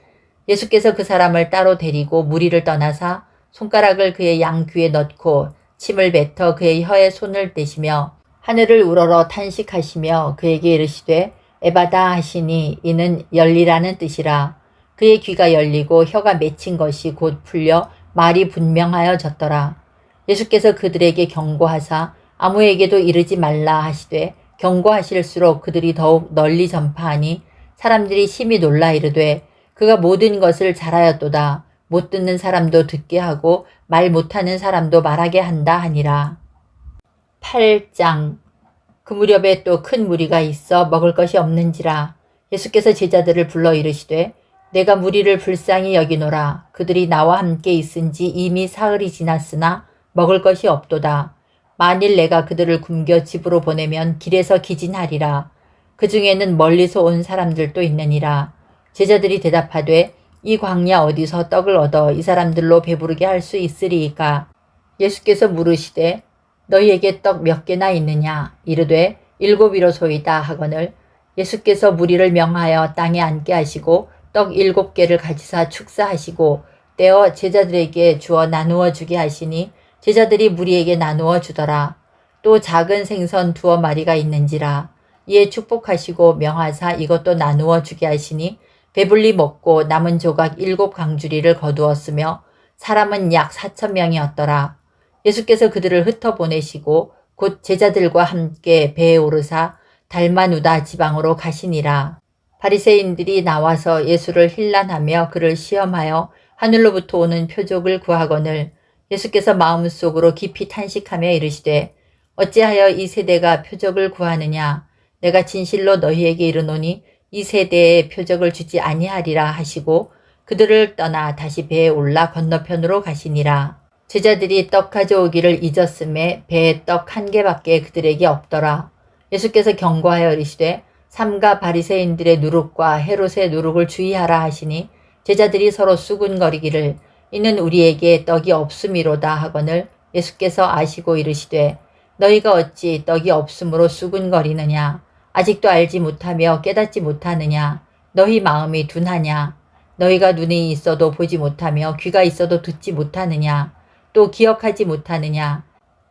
예수께서 그 사람을 따로 데리고 무리를 떠나사 손가락을 그의 양귀에 넣고 침을 뱉어 그의 혀에 손을 대시며 하늘을 우러러 탄식하시며 그에게 이르시되 에바다 하시니 이는 열리라는 뜻이라. 그의 귀가 열리고 혀가 맺힌 것이 곧 풀려 말이 분명하여졌더라. 예수께서 그들에게 경고하사 아무에게도 이르지 말라 하시되 경고하실수록 그들이 더욱 널리 전파하니 사람들이 심히 놀라 이르되 그가 모든 것을 잘하였도다. 못 듣는 사람도 듣게 하고 말 못하는 사람도 말하게 한다 하니라. 8장. 그 무렵에 또 큰 무리가 있어 먹을 것이 없는지라. 예수께서 제자들을 불러 이르시되 내가 무리를 불쌍히 여기노라. 그들이 나와 함께 있은지 이미 사흘이 지났으나 먹을 것이 없도다. 만일 내가 그들을 굶겨 집으로 보내면 길에서 기진하리라. 그 중에는 멀리서 온 사람들도 있느니라. 제자들이 대답하되 이 광야 어디서 떡을 얻어 이 사람들로 배부르게 할 수 있으리이까. 예수께서 물으시되 너희에게 떡 몇 개나 있느냐. 이르되 7이로소이다 하거늘 예수께서 무리를 명하여 땅에 앉게 하시고 떡 7개를 가지사 축사하시고 떼어 제자들에게 주어 나누어 주게 하시니 제자들이 무리에게 나누어 주더라. 또 작은 생선 2마리가 있는지라. 이에 축복하시고 명하사 이것도 나누어 주게 하시니 배불리 먹고 남은 조각 7강주리를 거두었으며 사람은 약 4,000명이었더라. 예수께서 그들을 흩어보내시고 곧 제자들과 함께 배에 오르사 달마누다 지방으로 가시니라. 바리새인들이 나와서 예수를 힐난하며 그를 시험하여 하늘로부터 오는 표적을 구하거늘 예수께서 마음속으로 깊이 탄식하며 이르시되 어찌하여 이 세대가 표적을 구하느냐. 내가 진실로 너희에게 이르노니 이 세대에 표적을 주지 아니하리라 하시고 그들을 떠나 다시 배에 올라 건너편으로 가시니라. 제자들이 떡 가져오기를 잊었음에 배에 떡 1개밖에 그들에게 없더라. 예수께서 경고하여 이르시되 삼가 바리새인들의 누룩과 헤롯의 누룩을 주의하라 하시니 제자들이 서로 수군거리기를 이는 우리에게 떡이 없음이로다 하거늘 예수께서 아시고 이르시되 너희가 어찌 떡이 없음으로 수군거리느냐. 아직도 알지 못하며 깨닫지 못하느냐. 너희 마음이 둔하냐. 너희가 눈이 있어도 보지 못하며 귀가 있어도 듣지 못하느냐. 또 기억하지 못하느냐.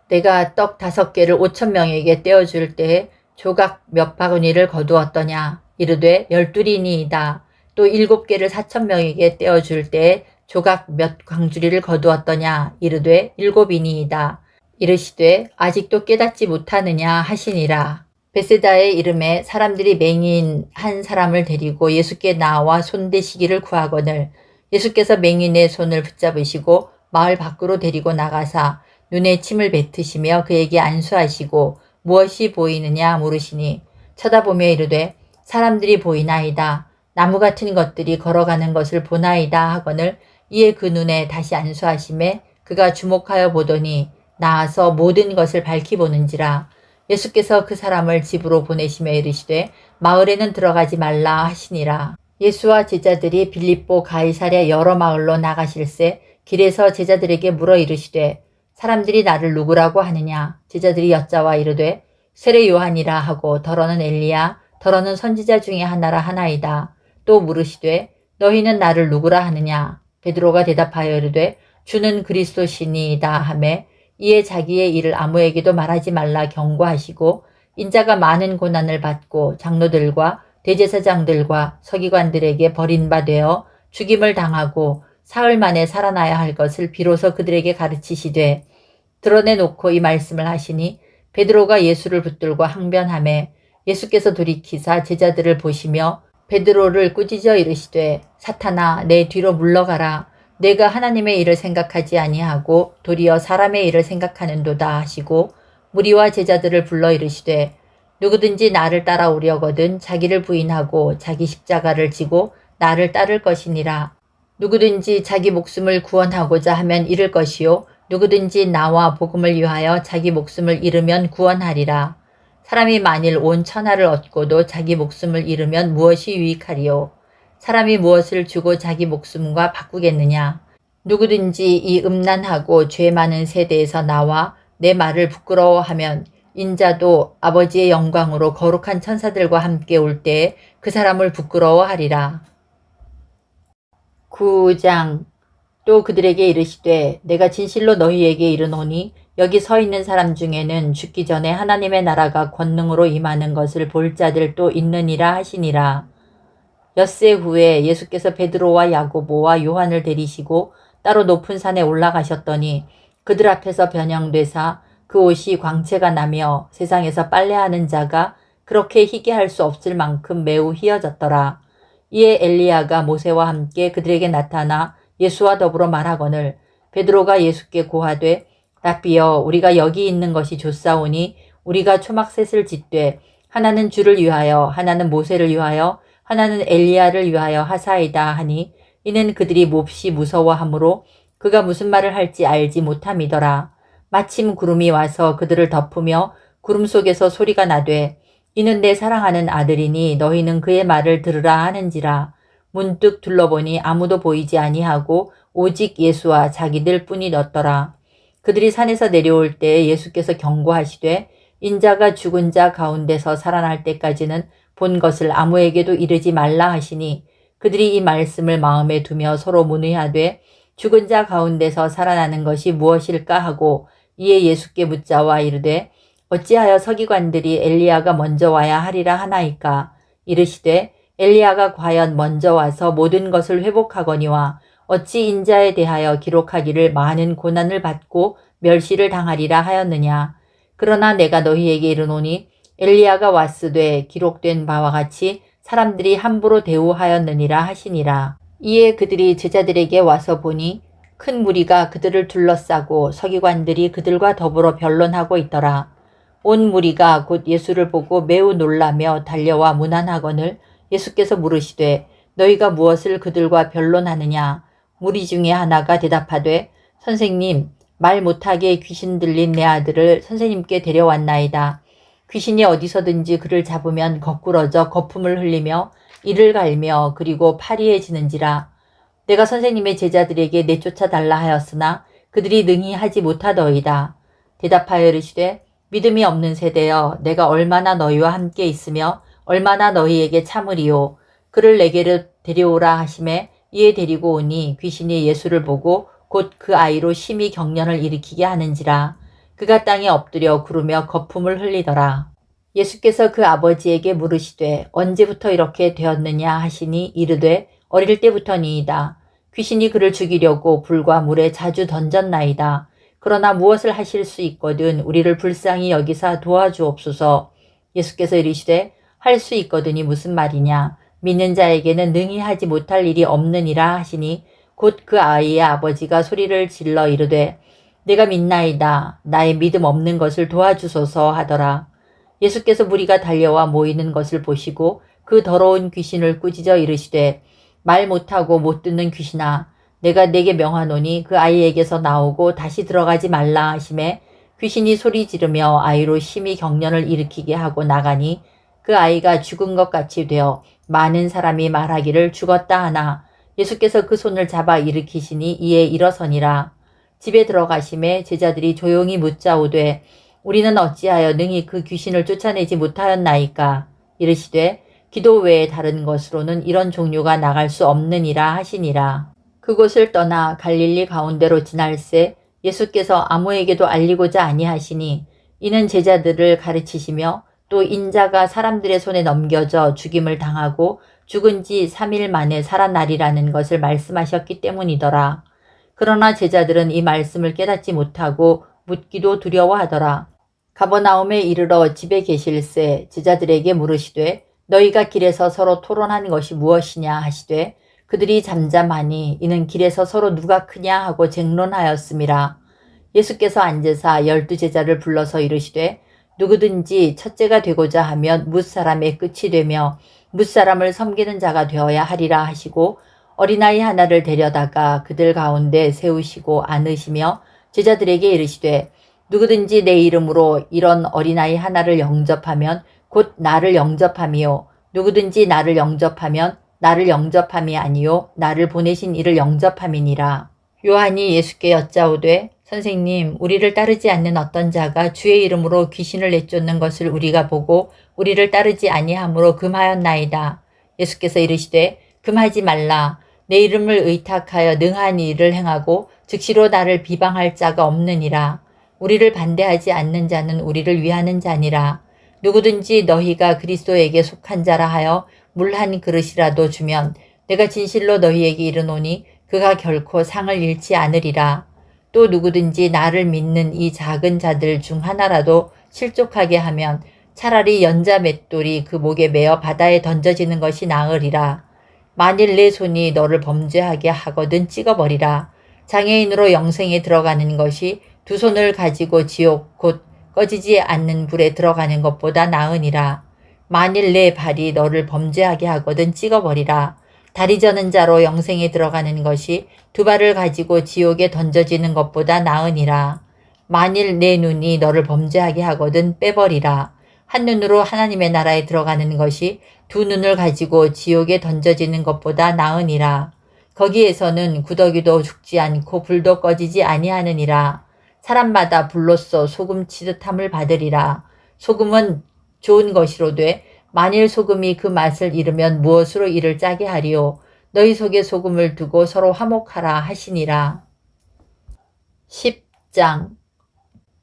내가 떡 5개를 5,000명에게 떼어줄 때에 조각 몇 바구니를 거두었더냐. 이르되 12이니이다. 또 7개를 4,000명에게 떼어줄 때에 조각 몇 광주리를 거두었더냐. 이르되 7이니이다. 이르시되 아직도 깨닫지 못하느냐 하시니라. 베세다의 이름에 사람들이 맹인 한 사람을 데리고 예수께 나와 손대시기를 구하거늘 예수께서 맹인의 손을 붙잡으시고 마을 밖으로 데리고 나가사 눈에 침을 뱉으시며 그에게 안수하시고 무엇이 보이느냐 물으시니 쳐다보며 이르되 사람들이 보이나이다. 나무 같은 것들이 걸어가는 것을 보나이다 하거늘 이에 그 눈에 다시 안수하심에 그가 주목하여 보더니 나아서 모든 것을 밝히 보는지라. 예수께서 그 사람을 집으로 보내시며 이르시되 마을에는 들어가지 말라 하시니라. 예수와 제자들이 빌립보 가이사랴 여러 마을로 나가실새 길에서 제자들에게 물어 이르시되 사람들이 나를 누구라고 하느냐. 제자들이 여짜와 이르되 세례 요한이라 하고 더러는 엘리야 더러는 선지자 중에 하나라 하나이다. 또 물으시되 너희는 나를 누구라 하느냐. 베드로가 대답하여 이르되 주는 그리스도시니이다 하매 이에 자기의 일을 아무에게도 말하지 말라 경고하시고 인자가 많은 고난을 받고 장로들과 대제사장들과 서기관들에게 버림받아 죽임을 당하고 사흘 만에 살아나야 할 것을 비로소 그들에게 가르치시되 드러내놓고 이 말씀을 하시니 베드로가 예수를 붙들고 항변하매 예수께서 돌이키사 제자들을 보시며 베드로를 꾸짖어 이르시되 사탄아 내 뒤로 물러가라. 내가 하나님의 일을 생각하지 아니하고 도리어 사람의 일을 생각하는도다 하시고 무리와 제자들을 불러 이르시되 누구든지 나를 따라오려거든 자기를 부인하고 자기 십자가를 지고 나를 따를 것이니라. 누구든지 자기 목숨을 구원하고자 하면 잃을 것이요 누구든지 나와 복음을 위하여 자기 목숨을 잃으면 구원하리라. 사람이 만일 온 천하를 얻고도 자기 목숨을 잃으면 무엇이 유익하리요. 사람이 무엇을 주고 자기 목숨과 바꾸겠느냐. 누구든지 이 음란하고 죄 많은 세대에서 나와 내 말을 부끄러워하면 인자도 아버지의 영광으로 거룩한 천사들과 함께 올 때에 그 사람을 부끄러워하리라. 9장. 또 그들에게 이르시되 내가 진실로 너희에게 이르노니 여기 서 있는 사람 중에는 죽기 전에 하나님의 나라가 권능으로 임하는 것을 볼 자들도 있느니라 하시니라. 엿새 후에 예수께서 베드로와 야고보와 요한을 데리시고 따로 높은 산에 올라가셨더니 그들 앞에서 변형되사 그 옷이 광채가 나며 세상에서 빨래하는 자가 그렇게 희게 할 수 없을 만큼 매우 희어졌더라. 이에 엘리야가 모세와 함께 그들에게 나타나 예수와 더불어 말하거늘 베드로가 예수께 고하되 랍비여 우리가 여기 있는 것이 좋사오니 우리가 초막셋을 짓되 하나는 주를 위하여 하나는 모세를 위하여 하나는 엘리야를 위하여 하사이다 하니 이는 그들이 몹시 무서워하므로 그가 무슨 말을 할지 알지 못함이더라. 마침 구름이 와서 그들을 덮으며 구름 속에서 소리가 나되 이는 내 사랑하는 아들이니 너희는 그의 말을 들으라 하는지라. 문득 둘러보니 아무도 보이지 아니하고 오직 예수와 자기들 뿐이었더라. 그들이 산에서 내려올 때에 예수께서 경고하시되 인자가 죽은 자 가운데서 살아날 때까지는 본 것을 아무에게도 이르지 말라 하시니 그들이 이 말씀을 마음에 두며 서로 문의하되 죽은 자 가운데서 살아나는 것이 무엇일까 하고 이에 예수께 묻자와 이르되 어찌하여 서기관들이 엘리야가 먼저 와야 하리라 하나이까. 이르시되 엘리야가 과연 먼저 와서 모든 것을 회복하거니와 어찌 인자에 대하여 기록하기를 많은 고난을 받고 멸시를 당하리라 하였느냐. 그러나 내가 너희에게 이르노니 엘리야가 왔으되 기록된 바와 같이 사람들이 함부로 대우하였느니라 하시니라. 이에 그들이 제자들에게 와서 보니 큰 무리가 그들을 둘러싸고 서기관들이 그들과 더불어 변론하고 있더라. 온 무리가 곧 예수를 보고 매우 놀라며 달려와 문안하거늘 예수께서 물으시되 너희가 무엇을 그들과 변론하느냐. 무리 중에 하나가 대답하되 선생님 말 못하게 귀신 들린 내 아들을 선생님께 데려왔나이다. 귀신이 어디서든지 그를 잡으면 거꾸러져 거품을 흘리며 이를 갈며 그리고 파리해지는지라. 내가 선생님의 제자들에게 내쫓아 달라 하였으나 그들이 능히 하지 못하더이다. 대답하여 이르시되 믿음이 없는 세대여 내가 얼마나 너희와 함께 있으며 얼마나 너희에게 참으리요. 그를 내게로 데려오라 하시매 이에 데리고 오니 귀신이 예수를 보고 곧 그 아이로 심히 경련을 일으키게 하는지라. 그가 땅에 엎드려 구르며 거품을 흘리더라. 예수께서 그 아버지에게 물으시되 언제부터 이렇게 되었느냐 하시니 이르되 어릴 때부터니이다. 귀신이 그를 죽이려고 불과 물에 자주 던졌나이다. 그러나 무엇을 하실 수 있거든 우리를 불쌍히 여기사 도와주옵소서. 예수께서 이르시되 할 수 있거든이 무슨 말이냐. 믿는 자에게는 능히 하지 못할 일이 없느니라 하시니 곧 그 아이의 아버지가 소리를 질러 이르되 내가 믿나이다. 나의 믿음 없는 것을 도와주소서 하더라. 예수께서 무리가 달려와 모이는 것을 보시고 그 더러운 귀신을 꾸짖어 이르시되 말 못하고 못 듣는 귀신아 내가 네게 명하노니 그 아이에게서 나오고 다시 들어가지 말라 하심에 귀신이 소리 지르며 아이로 심히 경련을 일으키게 하고 나가니 그 아이가 죽은 것 같이 되어 많은 사람이 말하기를 죽었다 하나 예수께서 그 손을 잡아 일으키시니 이에 일어서니라. 집에 들어가심에 제자들이 조용히 묻자오되 우리는 어찌하여 능히 그 귀신을 쫓아내지 못하였나이까. 이르시되 기도 외에 다른 것으로는 이런 종류가 나갈 수 없느니라 하시니라. 그곳을 떠나 갈릴리 가운데로 지날새 예수께서 아무에게도 알리고자 아니하시니 이는 제자들을 가르치시며 또 인자가 사람들의 손에 넘겨져 죽임을 당하고 죽은 지 3일 만에 살아나리라는 것을 말씀하셨기 때문이더라. 그러나 제자들은 이 말씀을 깨닫지 못하고 묻기도 두려워하더라. 가버나움에 이르러 집에 계실새 제자들에게 물으시되 너희가 길에서 서로 토론한 것이 무엇이냐 하시되 그들이 잠잠하니 이는 길에서 서로 누가 크냐 하고 쟁론하였음이라. 예수께서 앉으사 12 제자를 불러서 이르시되 누구든지 첫째가 되고자 하면 뭇사람의 끝이 되며 뭇사람을 섬기는 자가 되어야 하리라 하시고 어린아이 하나를 데려다가 그들 가운데 세우시고 안으시며 제자들에게 이르시되 누구든지 내 이름으로 이런 어린아이 하나를 영접하면 곧 나를 영접함이요 누구든지 나를 영접하면 나를 영접함이 아니요 나를 보내신 이를 영접함이니라. 요한이 예수께 여짜오되 선생님 우리를 따르지 않는 어떤 자가 주의 이름으로 귀신을 내쫓는 것을 우리가 보고 우리를 따르지 아니하므로 금하였나이다. 예수께서 이르시되 금하지 말라. 내 이름을 의탁하여 능한 일을 행하고 즉시로 나를 비방할 자가 없느니라. 우리를 반대하지 않는 자는 우리를 위하는 자니라. 누구든지 너희가 그리스도에게 속한 자라 하여 물 한 그릇이라도 주면 내가 진실로 너희에게 이르노니 그가 결코 상을 잃지 않으리라. 또 누구든지 나를 믿는 이 작은 자들 중 하나라도 실족하게 하면 차라리 연자 맷돌이 그 목에 매어 바다에 던져지는 것이 나으리라. 만일 내 손이 너를 범죄하게 하거든 찍어버리라. 장애인으로 영생에 들어가는 것이 두 손을 가지고 지옥 곧 꺼지지 않는 불에 들어가는 것보다 나으니라. 만일 내 발이 너를 범죄하게 하거든 찍어버리라. 다리 저는 자로 영생에 들어가는 것이 두 발을 가지고 지옥에 던져지는 것보다 나으니라. 만일 내 눈이 너를 범죄하게 하거든 빼버리라. 한 눈으로 하나님의 나라에 들어가는 것이 두 눈을 가지고 지옥에 던져지는 것보다 나으니라. 거기에서는 구더기도 죽지 않고 불도 꺼지지 아니하느니라. 사람마다 불로써 소금 치듯함을 받으리라. 소금은 좋은 것이로되 만일 소금이 그 맛을 잃으면 무엇으로 이를 짜게 하리요. 너희 속에 소금을 두고 서로 화목하라 하시니라. 10장.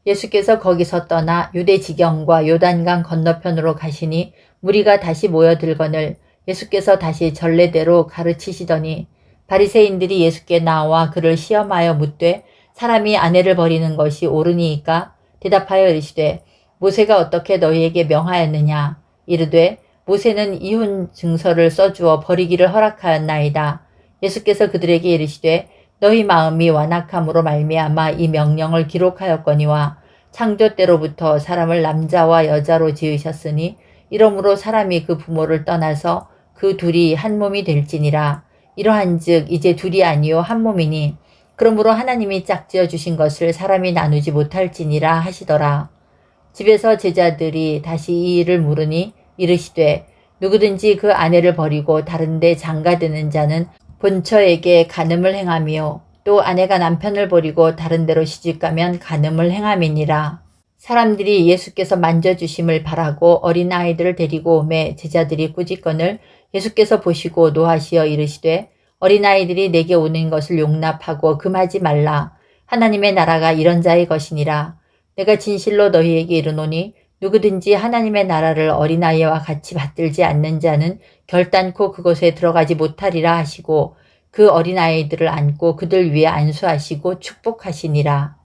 예수께서 거기서 떠나 유대 지경과 요단강 건너편으로 가시니 무리가 다시 모여들거늘 예수께서 다시 전례대로 가르치시더니 바리새인들이 예수께 나와 그를 시험하여 묻되 사람이 아내를 버리는 것이 옳으니이까? 대답하여 이르시되 모세가 어떻게 너희에게 명하였느냐? 이르되 모세는 이혼 증서를 써주어 버리기를 허락하였나이다. 예수께서 그들에게 이르시되 너희 마음이 완악함으로 말미암아 이 명령을 기록하였거니와 창조 때로부터 사람을 남자와 여자로 지으셨으니 이러므로 사람이 그 부모를 떠나서 그 둘이 한 몸이 될지니라. 이러한즉 이제 둘이 아니요 한 몸이니 그러므로 하나님이 짝지어 주신 것을 사람이 나누지 못할지니라 하시더라. 집에서 제자들이 다시 이 일을 물으니 이르시되 누구든지 그 아내를 버리고 다른 데 장가드는 자는 본처에게 간음을 행하며 또 아내가 남편을 버리고 다른 데로 시집가면 간음을 행함이니라. 사람들이 예수께서 만져주심을 바라고 어린아이들을 데리고 오매 제자들이 꾸짖거늘 예수께서 보시고 노하시어 이르시되 어린아이들이 내게 오는 것을 용납하고 금하지 말라. 하나님의 나라가 이런 자의 것이니라. 내가 진실로 너희에게 이르노니 누구든지 하나님의 나라를 어린아이와 같이 받들지 않는 자는 결단코 그곳에 들어가지 못하리라 하시고 그 어린아이들을 안고 그들 위에 안수하시고 축복하시니라.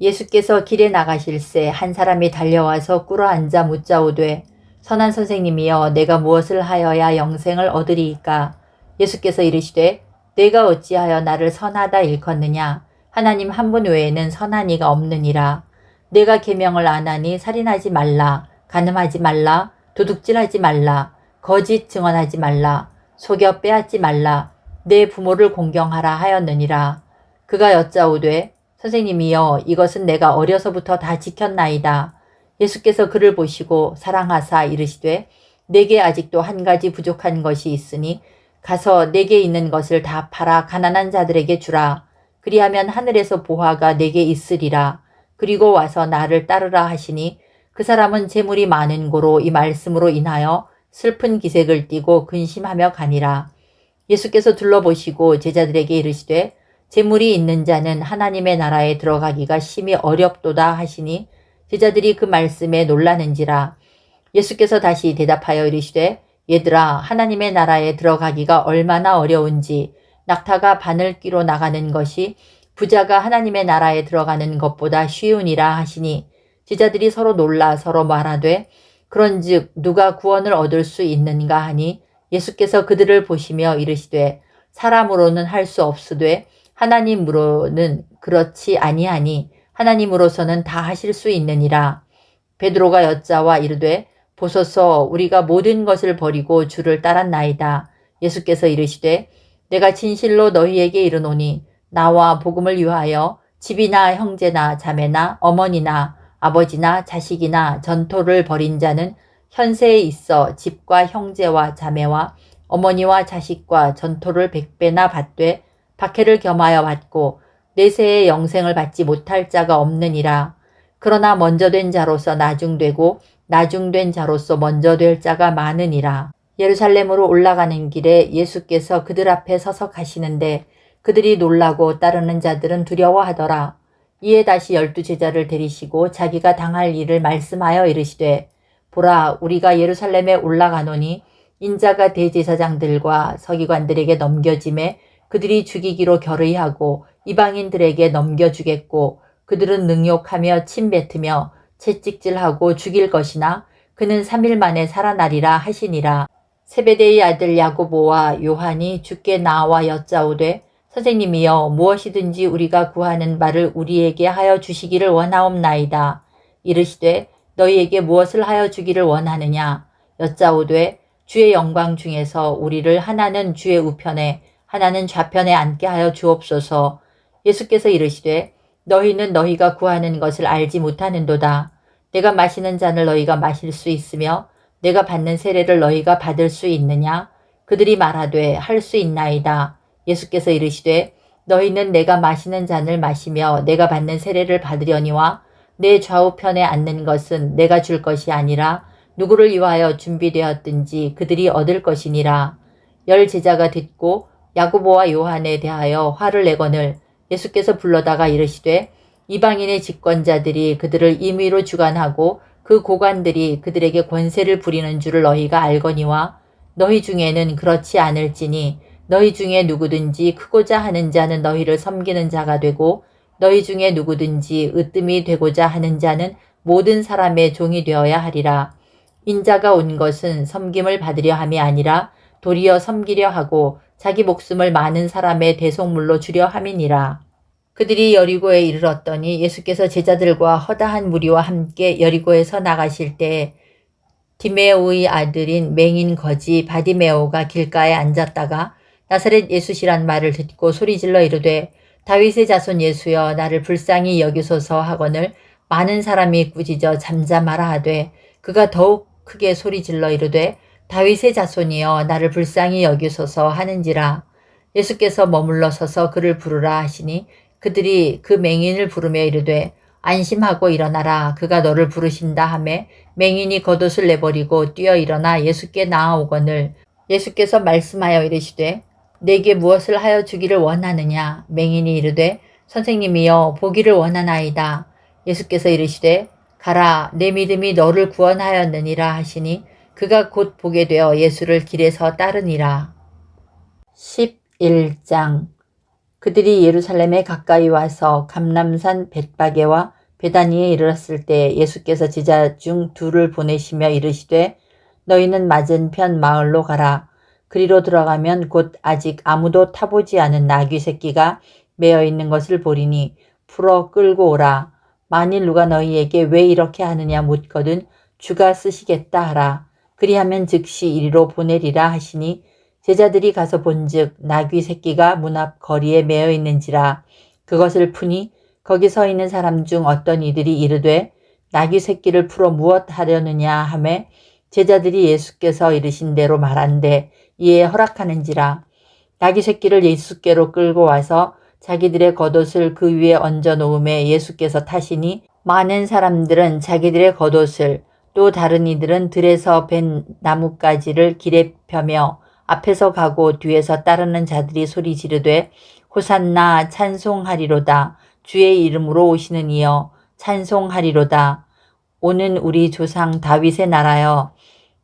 예수께서 길에 나가실새 한 사람이 달려와서 꿇어앉아 묻자오되 선한 선생님이여 내가 무엇을 하여야 영생을 얻으리이까? 예수께서 이르시되 내가 어찌하여 나를 선하다 일컫느냐? 하나님 한 분 외에는 선한 이가 없느니라. 내가 계명을 안 하니 살인하지 말라, 간음하지 말라, 도둑질하지 말라, 거짓 증언하지 말라, 속여 빼앗지 말라, 내 부모를 공경하라 하였느니라. 그가 여짜오되 선생님이여 이것은 내가 어려서부터 다 지켰나이다. 예수께서 그를 보시고 사랑하사 이르시되 내게 아직도 한 가지 부족한 것이 있으니 가서 내게 있는 것을 다 팔아 가난한 자들에게 주라. 그리하면 하늘에서 보화가 내게 있으리라. 그리고 와서 나를 따르라 하시니 그 사람은 재물이 많은 고로 이 말씀으로 인하여 슬픈 기색을 띠고 근심하며 가니라. 예수께서 둘러보시고 제자들에게 이르시되 재물이 있는 자는 하나님의 나라에 들어가기가 심히 어렵도다 하시니 제자들이 그 말씀에 놀라는지라. 예수께서 다시 대답하여 이르시되 얘들아 하나님의 나라에 들어가기가 얼마나 어려운지 낙타가 바늘귀로 나가는 것이 부자가 하나님의 나라에 들어가는 것보다 쉬우니라 하시니 제자들이 서로 놀라 서로 말하되 그런즉 누가 구원을 얻을 수 있는가 하니 예수께서 그들을 보시며 이르시되 사람으로는 할 수 없으되 하나님으로는 그렇지 아니하니 하나님으로서는 다 하실 수 있느니라. 베드로가 여짜와 이르되 보소서 우리가 모든 것을 버리고 주를 따랐나이다. 예수께서 이르시되 내가 진실로 너희에게 이르노니 나와 복음을 위하여 집이나 형제나 자매나 어머니나 아버지나 자식이나 전토를 벌인 자는 현세에 있어 집과 형제와 자매와 어머니와 자식과 전토를 100배나 받되 박해를 겸하여 받고 내세의 영생을 받지 못할 자가 없느니라. 그러나 먼저 된 자로서 나중되고 나중된 자로서 먼저 될 자가 많으니라. 예루살렘으로 올라가는 길에 예수께서 그들 앞에 서서 가시는데 그들이 놀라고 따르는 자들은 두려워하더라. 이에 다시 12 제자를 데리시고 자기가 당할 일을 말씀하여 이르시되 보라 우리가 예루살렘에 올라가노니 인자가 대제사장들과 서기관들에게 넘겨짐에 그들이 죽이기로 결의하고 이방인들에게 넘겨주겠고 그들은 능욕하며 침뱉으며 채찍질하고 죽일 것이나 그는 3일 만에 살아나리라 하시니라. 세베대의 아들 야고보와 요한이 주께 나와 여짜오되 선생님이여 무엇이든지 우리가 구하는 바를 우리에게 하여 주시기를 원하옵나이다. 이르시되 너희에게 무엇을 하여 주기를 원하느냐. 여짜오되 주의 영광 중에서 우리를 하나는 주의 우편에 하나는 좌편에 앉게 하여 주옵소서. 예수께서 이르시되 너희는 너희가 구하는 것을 알지 못하는도다. 내가 마시는 잔을 너희가 마실 수 있으며 내가 받는 세례를 너희가 받을 수 있느냐. 그들이 말하되 할 수 있나이다. 예수께서 이르시되 너희는 내가 마시는 잔을 마시며 내가 받는 세례를 받으려니와 내 좌우편에 앉는 것은 내가 줄 것이 아니라 누구를 위하여 준비되었든지 그들이 얻을 것이니라. 10 제자가 듣고 야고보와 요한에 대하여 화를 내거늘 예수께서 불러다가 이르시되 이방인의 집권자들이 그들을 임의로 주관하고 그 고관들이 그들에게 권세를 부리는 줄을 너희가 알거니와 너희 중에는 그렇지 않을지니 너희 중에 누구든지 크고자 하는 자는 너희를 섬기는 자가 되고 너희 중에 누구든지 으뜸이 되고자 하는 자는 모든 사람의 종이 되어야 하리라. 인자가 온 것은 섬김을 받으려 함이 아니라 도리어 섬기려 하고 자기 목숨을 많은 사람의 대속물로 주려 함이니라. 그들이 여리고에 이르렀더니 예수께서 제자들과 허다한 무리와 함께 여리고에서 나가실 때에 디메오의 아들인 맹인 거지 바디메오가 길가에 앉았다가 나사렛 예수시란 말을 듣고 소리질러 이르되 다윗의 자손 예수여 나를 불쌍히 여기소서 하거늘 많은 사람이 꾸짖어 잠잠하라 하되 그가 더욱 크게 소리질러 이르되 다윗의 자손이여 나를 불쌍히 여기소서 하는지라. 예수께서 머물러 서서 그를 부르라 하시니 그들이 그 맹인을 부르며 이르되 안심하고 일어나라 그가 너를 부르신다 하매 맹인이 겉옷을 내버리고 뛰어 일어나 예수께 나아오거늘 예수께서 말씀하여 이르시되 내게 무엇을 하여 주기를 원하느냐. 맹인이 이르되 선생님이여 보기를 원하나이다. 예수께서 이르시되 가라 내 믿음이 너를 구원하였느니라 하시니 그가 곧 보게 되어 예수를 길에서 따르니라. 11장 그들이 예루살렘에 가까이 와서 감람산 벳바게와 베다니에 이르렀을 때 예수께서 제자 중 2를 보내시며 이르시되 너희는 맞은편 마을로 가라. 그리로 들어가면 곧 아직 아무도 타보지 않은 나귀 새끼가 매어 있는 것을 보리니 풀어 끌고 오라. 만일 누가 너희에게 왜 이렇게 하느냐 묻거든 주가 쓰시겠다 하라. 그리하면 즉시 이리로 보내리라 하시니 제자들이 가서 본즉 나귀 새끼가 문 앞 거리에 매어 있는지라. 그것을 푸니 거기 서 있는 사람 중 어떤 이들이 이르되 나귀 새끼를 풀어 무엇 하려느냐 하매 제자들이 예수께서 이르신 대로 말한대 이에 허락하는지라. 나귀 새끼를 예수께로 끌고 와서 자기들의 겉옷을 그 위에 얹어 놓음에 예수께서 타시니 많은 사람들은 자기들의 겉옷을 또 다른 이들은 들에서 벤 나뭇가지를 길에 펴며 앞에서 가고 뒤에서 따르는 자들이 소리 지르되 호산나 찬송하리로다. 주의 이름으로 오시는 이여 찬송하리로다. 오는 우리 조상 다윗의 나라여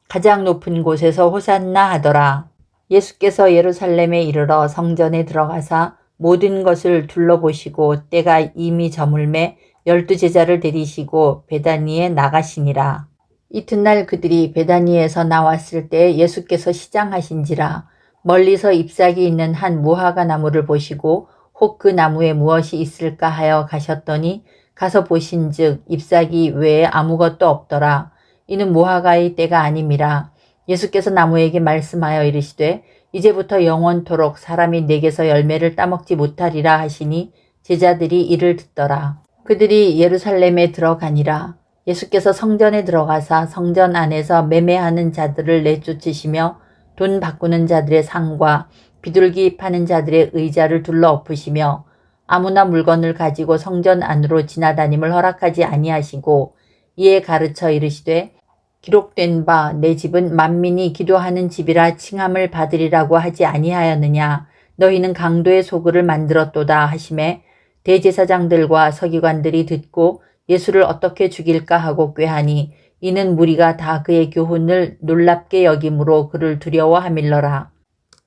가장 높은 곳에서 호산나 하더라. 예수께서 예루살렘에 이르러 성전에 들어가사 모든 것을 둘러보시고 때가 이미 저물매 12제자를 데리시고 베다니에 나가시니라. 이튿날 그들이 베다니에서 나왔을 때 예수께서 시장하신지라. 멀리서 잎사귀 있는 한 무화과 나무를 보시고 혹 그 나무에 무엇이 있을까 하여 가셨더니 가서 보신즉 잎사귀 외에 아무것도 없더라. 이는 무화과의 때가 아님이라. 예수께서 나무에게 말씀하여 이르시되 이제부터 영원토록 사람이 내게서 열매를 따먹지 못하리라 하시니 제자들이 이를 듣더라. 그들이 예루살렘에 들어가니라. 예수께서 성전에 들어가사 성전 안에서 매매하는 자들을 내쫓으시며 돈 바꾸는 자들의 상과 비둘기 파는 자들의 의자를 둘러 엎으시며 아무나 물건을 가지고 성전 안으로 지나다님을 허락하지 아니하시고 이에 가르쳐 이르시되 기록된 바 내 집은 만민이 기도하는 집이라 칭함을 받으리라고 하지 아니하였느냐. 너희는 강도의 소굴을 만들었도다 하시매 대제사장들과 서기관들이 듣고 예수를 어떻게 죽일까 하고 꾀하니 이는 무리가 다 그의 교훈을 놀랍게 여김으로 그를 두려워하밀러라.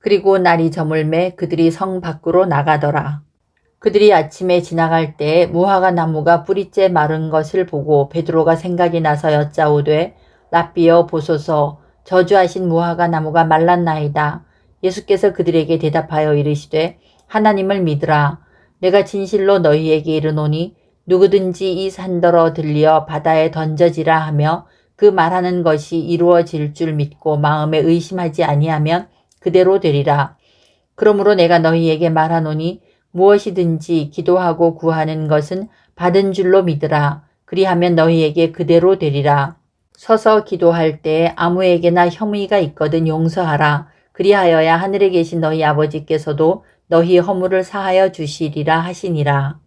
그리고 날이 저물매 그들이 성 밖으로 나가더라. 그들이 아침에 지나갈 때에 무화과 나무가 뿌리째 마른 것을 보고 베드로가 생각이 나서 여짜오되 랍비여 보소서 저주하신 무화과 나무가 말랐나이다. 예수께서 그들에게 대답하여 이르시되 하나님을 믿으라. 내가 진실로 너희에게 이르노니 누구든지 이 산더러 들리어 바다에 던져지라 하며 그 말하는 것이 이루어질 줄 믿고 마음에 의심하지 아니하면 그대로 되리라. 그러므로 내가 너희에게 말하노니 무엇이든지 기도하고 구하는 것은 받은 줄로 믿으라. 그리하면 너희에게 그대로 되리라. 서서 기도할 때에 아무에게나 혐의가 있거든 용서하라. 그리하여야 하늘에 계신 너희 아버지께서도 너희 허물을 사하여 주시리라 하시니라.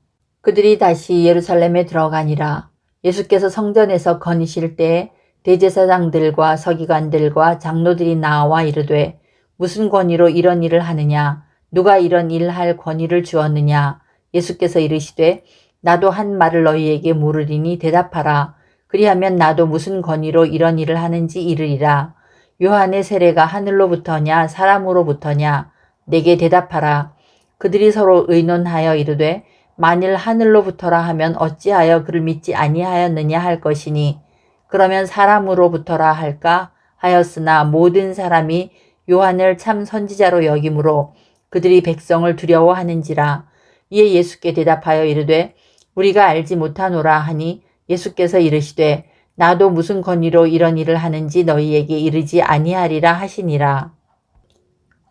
그들이 다시 예루살렘에 들어가니라. 예수께서 성전에서 거니실 때에 대제사장들과 서기관들과 장로들이 나와 이르되 무슨 권위로 이런 일을 하느냐? 누가 이런 일을 할 권위를 주었느냐? 예수께서 이르시되 나도 한 말을 너희에게 물으리니 대답하라. 그리하면 나도 무슨 권위로 이런 일을 하는지 이르리라. 요한의 세례가 하늘로부터냐 사람으로부터냐? 내게 대답하라. 그들이 서로 의논하여 이르되 만일 하늘로부터라 하면 어찌하여 그를 믿지 아니하였느냐 할 것이니 그러면 사람으로부터라 할까 하였으나 모든 사람이 요한을 참 선지자로 여김으로 그들이 백성을 두려워하는지라. 이에 예수께 대답하여 이르되 우리가 알지 못하노라 하니 예수께서 이르시되 나도 무슨 권위로 이런 일을 하는지 너희에게 이르지 아니하리라 하시니라.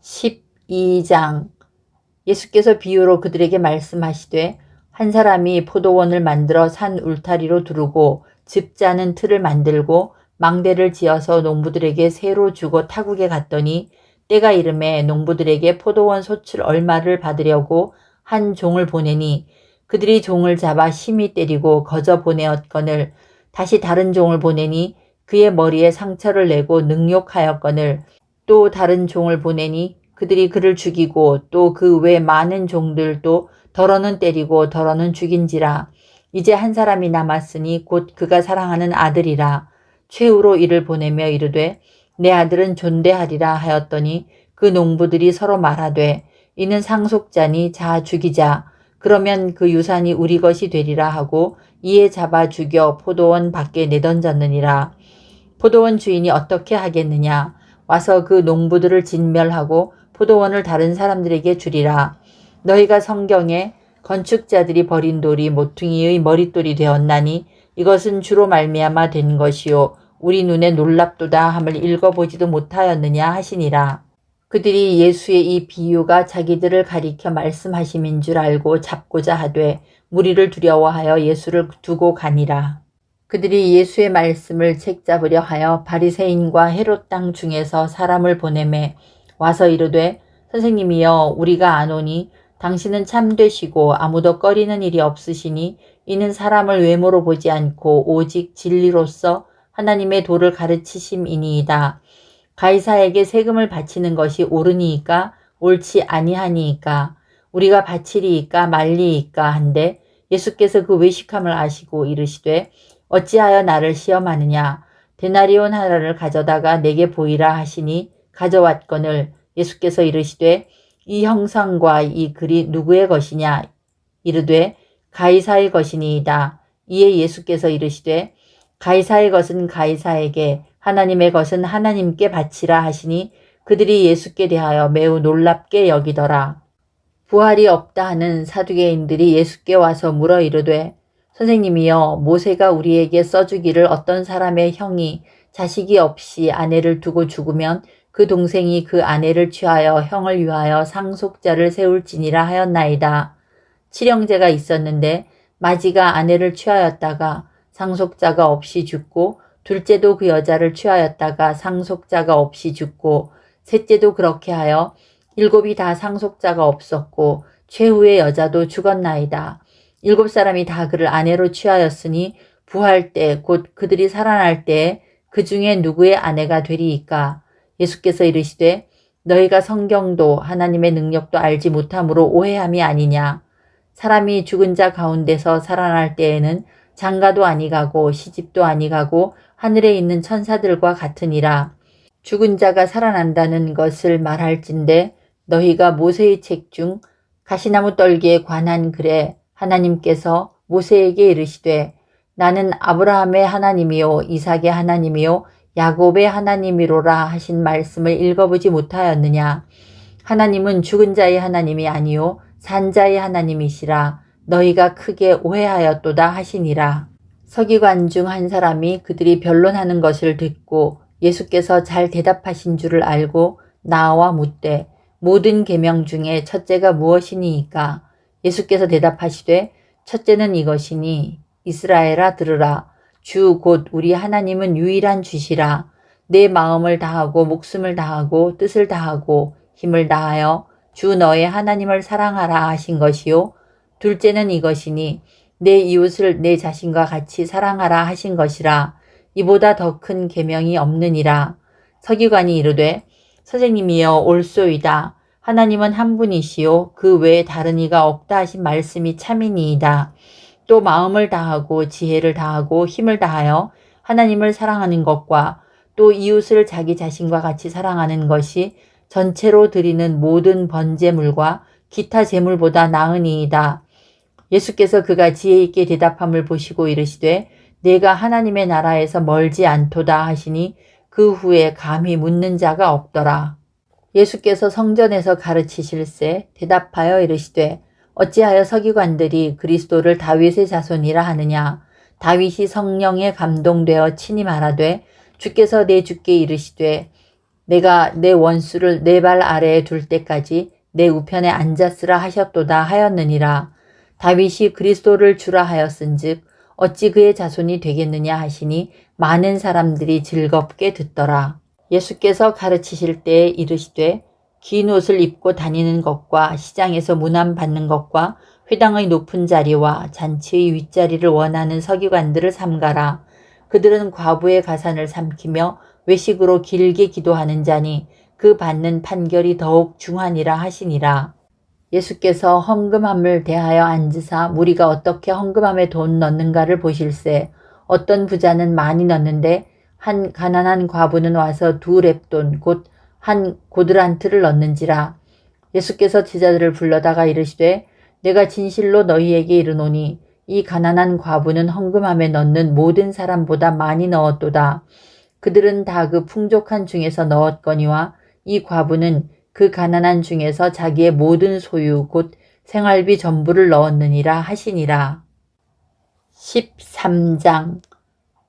12장 예수께서 비유로 그들에게 말씀하시되 한 사람이 포도원을 만들어 산 울타리로 두르고 즙 짜는 틀을 만들고 망대를 지어서 농부들에게 새로 주고 타국에 갔더니 때가 이름에 농부들에게 포도원 소출 얼마를 받으려고 한 종을 보내니 그들이 종을 잡아 심히 때리고 거저 보내었거늘 다시 다른 종을 보내니 그의 머리에 상처를 내고 능욕하였거늘 또 다른 종을 보내니 그들이 그를 죽이고 또 그 외 많은 종들도 더러는 때리고 더러는 죽인지라. 이제 한 사람이 남았으니 곧 그가 사랑하는 아들이라. 최후로 이를 보내며 이르되 내 아들은 존대하리라 하였더니 그 농부들이 서로 말하되 이는 상속자니 자 죽이자. 그러면 그 유산이 우리 것이 되리라 하고 이에 잡아 죽여 포도원 밖에 내던졌느니라. 포도원 주인이 어떻게 하겠느냐? 와서 그 농부들을 진멸하고 포도원을 다른 사람들에게 주리라. 너희가 성경에 건축자들이 버린 돌이 모퉁이의 머릿돌이 되었나니 이것은 주로 말미암아 된 것이요 우리 눈에 놀랍도다 함을 읽어보지도 못하였느냐 하시니라. 그들이 예수의 이 비유가 자기들을 가리켜 말씀하심인 줄 알고 잡고자 하되 무리를 두려워하여 예수를 두고 가니라. 그들이 예수의 말씀을 책잡으려 하여 바리새인과 헤롯 땅 중에서 사람을 보내매 와서 이르되 선생님이여 우리가 아노니 당신은 참되시고 아무도 꺼리는 일이 없으시니 이는 사람을 외모로 보지 않고 오직 진리로서 하나님의 도를 가르치심이니이다. 가이사에게 세금을 바치는 것이 옳으니이까 옳지 아니하니이까 우리가 바치리이까 말리이까 한데 예수께서 그 외식함을 아시고 이르시되 어찌하여 나를 시험하느냐 데나리온 하나를 가져다가 내게 보이라 하시니 가져왔거늘 예수께서 이르시되 이 형상과 이 글이 누구의 것이냐 이르되 가이사의 것이니이다. 이에 예수께서 이르시되 가이사의 것은 가이사에게 하나님의 것은 하나님께 바치라 하시니 그들이 예수께 대하여 매우 놀랍게 여기더라. 부활이 없다 하는 사두개인들이 예수께 와서 물어 이르되 선생님이여 모세가 우리에게 써주기를 어떤 사람의 형이 자식이 없이 아내를 두고 죽으면 그 동생이 그 아내를 취하여 형을 위하여 상속자를 세울지니라 하였나이다. 칠형제가 있었는데 마지가 아내를 취하였다가 상속자가 없이 죽고 둘째도 그 여자를 취하였다가 상속자가 없이 죽고 셋째도 그렇게 하여 일곱이 다 상속자가 없었고 최후의 여자도 죽었나이다. 일곱 사람이 다 그를 아내로 취하였으니 부할 때 곧 그들이 살아날 때에 그 중에 누구의 아내가 되리이까. 예수께서 이르시되 너희가 성경도 하나님의 능력도 알지 못함으로 오해함이 아니냐. 사람이 죽은 자 가운데서 살아날 때에는 장가도 아니가고 시집도 아니가고 하늘에 있는 천사들과 같으니라. 죽은 자가 살아난다는 것을 말할진대 너희가 모세의 책 중 가시나무 떨기에 관한 글에 하나님께서 모세에게 이르시되 나는 아브라함의 하나님이요 이삭의 하나님이요 야곱의 하나님이로라 하신 말씀을 읽어보지 못하였느냐. 하나님은 죽은 자의 하나님이 아니요 산 자의 하나님이시라. 너희가 크게 오해하였도다 하시니라. 서기관 중 한 사람이 그들이 변론하는 것을 듣고 예수께서 잘 대답하신 줄을 알고 나와 묻되 모든 계명 중에 첫째가 무엇이니이까. 예수께서 대답하시되 첫째는 이것이니 이스라엘아 들으라. 주 곧 우리 하나님은 유일한 주시라. 내 마음을 다하고 목숨을 다하고 뜻을 다하고 힘을 다하여 주 너의 하나님을 사랑하라 하신 것이요. 둘째는 이것이니 내 이웃을 내 자신과 같이 사랑하라 하신 것이라. 이보다 더 큰 계명이 없느니라. 서기관이 이르되 선생님이여 옳소이다. 하나님은 한 분이시요 그 외에 다른 이가 없다 하신 말씀이 참이니이다. 또 마음을 다하고 지혜를 다하고 힘을 다하여 하나님을 사랑하는 것과 또 이웃을 자기 자신과 같이 사랑하는 것이 전체로 드리는 모든 번제물과 기타 제물보다 나으니이다. 예수께서 그가 지혜 있게 대답함을 보시고 이르시되 내가 하나님의 나라에서 멀지 않도다 하시니 그 후에 감히 묻는 자가 없더라. 예수께서 성전에서 가르치실세 대답하여 이르시되 어찌하여 서기관들이 그리스도를 다윗의 자손이라 하느냐. 다윗이 성령에 감동되어 친히 말하되 주께서 내 주께 이르시되 내가 내 원수를 내 발 아래에 둘 때까지 내 우편에 앉았으라 하셨도다 하였느니라. 다윗이 그리스도를 주라 하였은즉 어찌 그의 자손이 되겠느냐 하시니 많은 사람들이 즐겁게 듣더라. 예수께서 가르치실 때에 이르시되 긴 옷을 입고 다니는 것과 시장에서 문안 받는 것과 회당의 높은 자리와 잔치의 윗자리를 원하는 서기관들을 삼가라. 그들은 과부의 가산을 삼키며 외식으로 길게 기도하는 자니 그 받는 판결이 더욱 중하니라 하시니라. 예수께서 헌금함을 대하여 앉으사 무리가 어떻게 헌금함에 돈 넣는가를 보실세. 어떤 부자는 많이 넣는데 한 가난한 과부는 와서 2렙돈 곧 한 고드란트를 넣는지라. 예수께서 제자들을 불러다가 이르시되 내가 진실로 너희에게 이르노니 이 가난한 과부는 헌금함에 넣는 모든 사람보다 많이 넣었도다. 그들은 다 그 풍족한 중에서 넣었거니와 이 과부는 그 가난한 중에서 자기의 모든 소유 곧 생활비 전부를 넣었느니라 하시니라. 13장.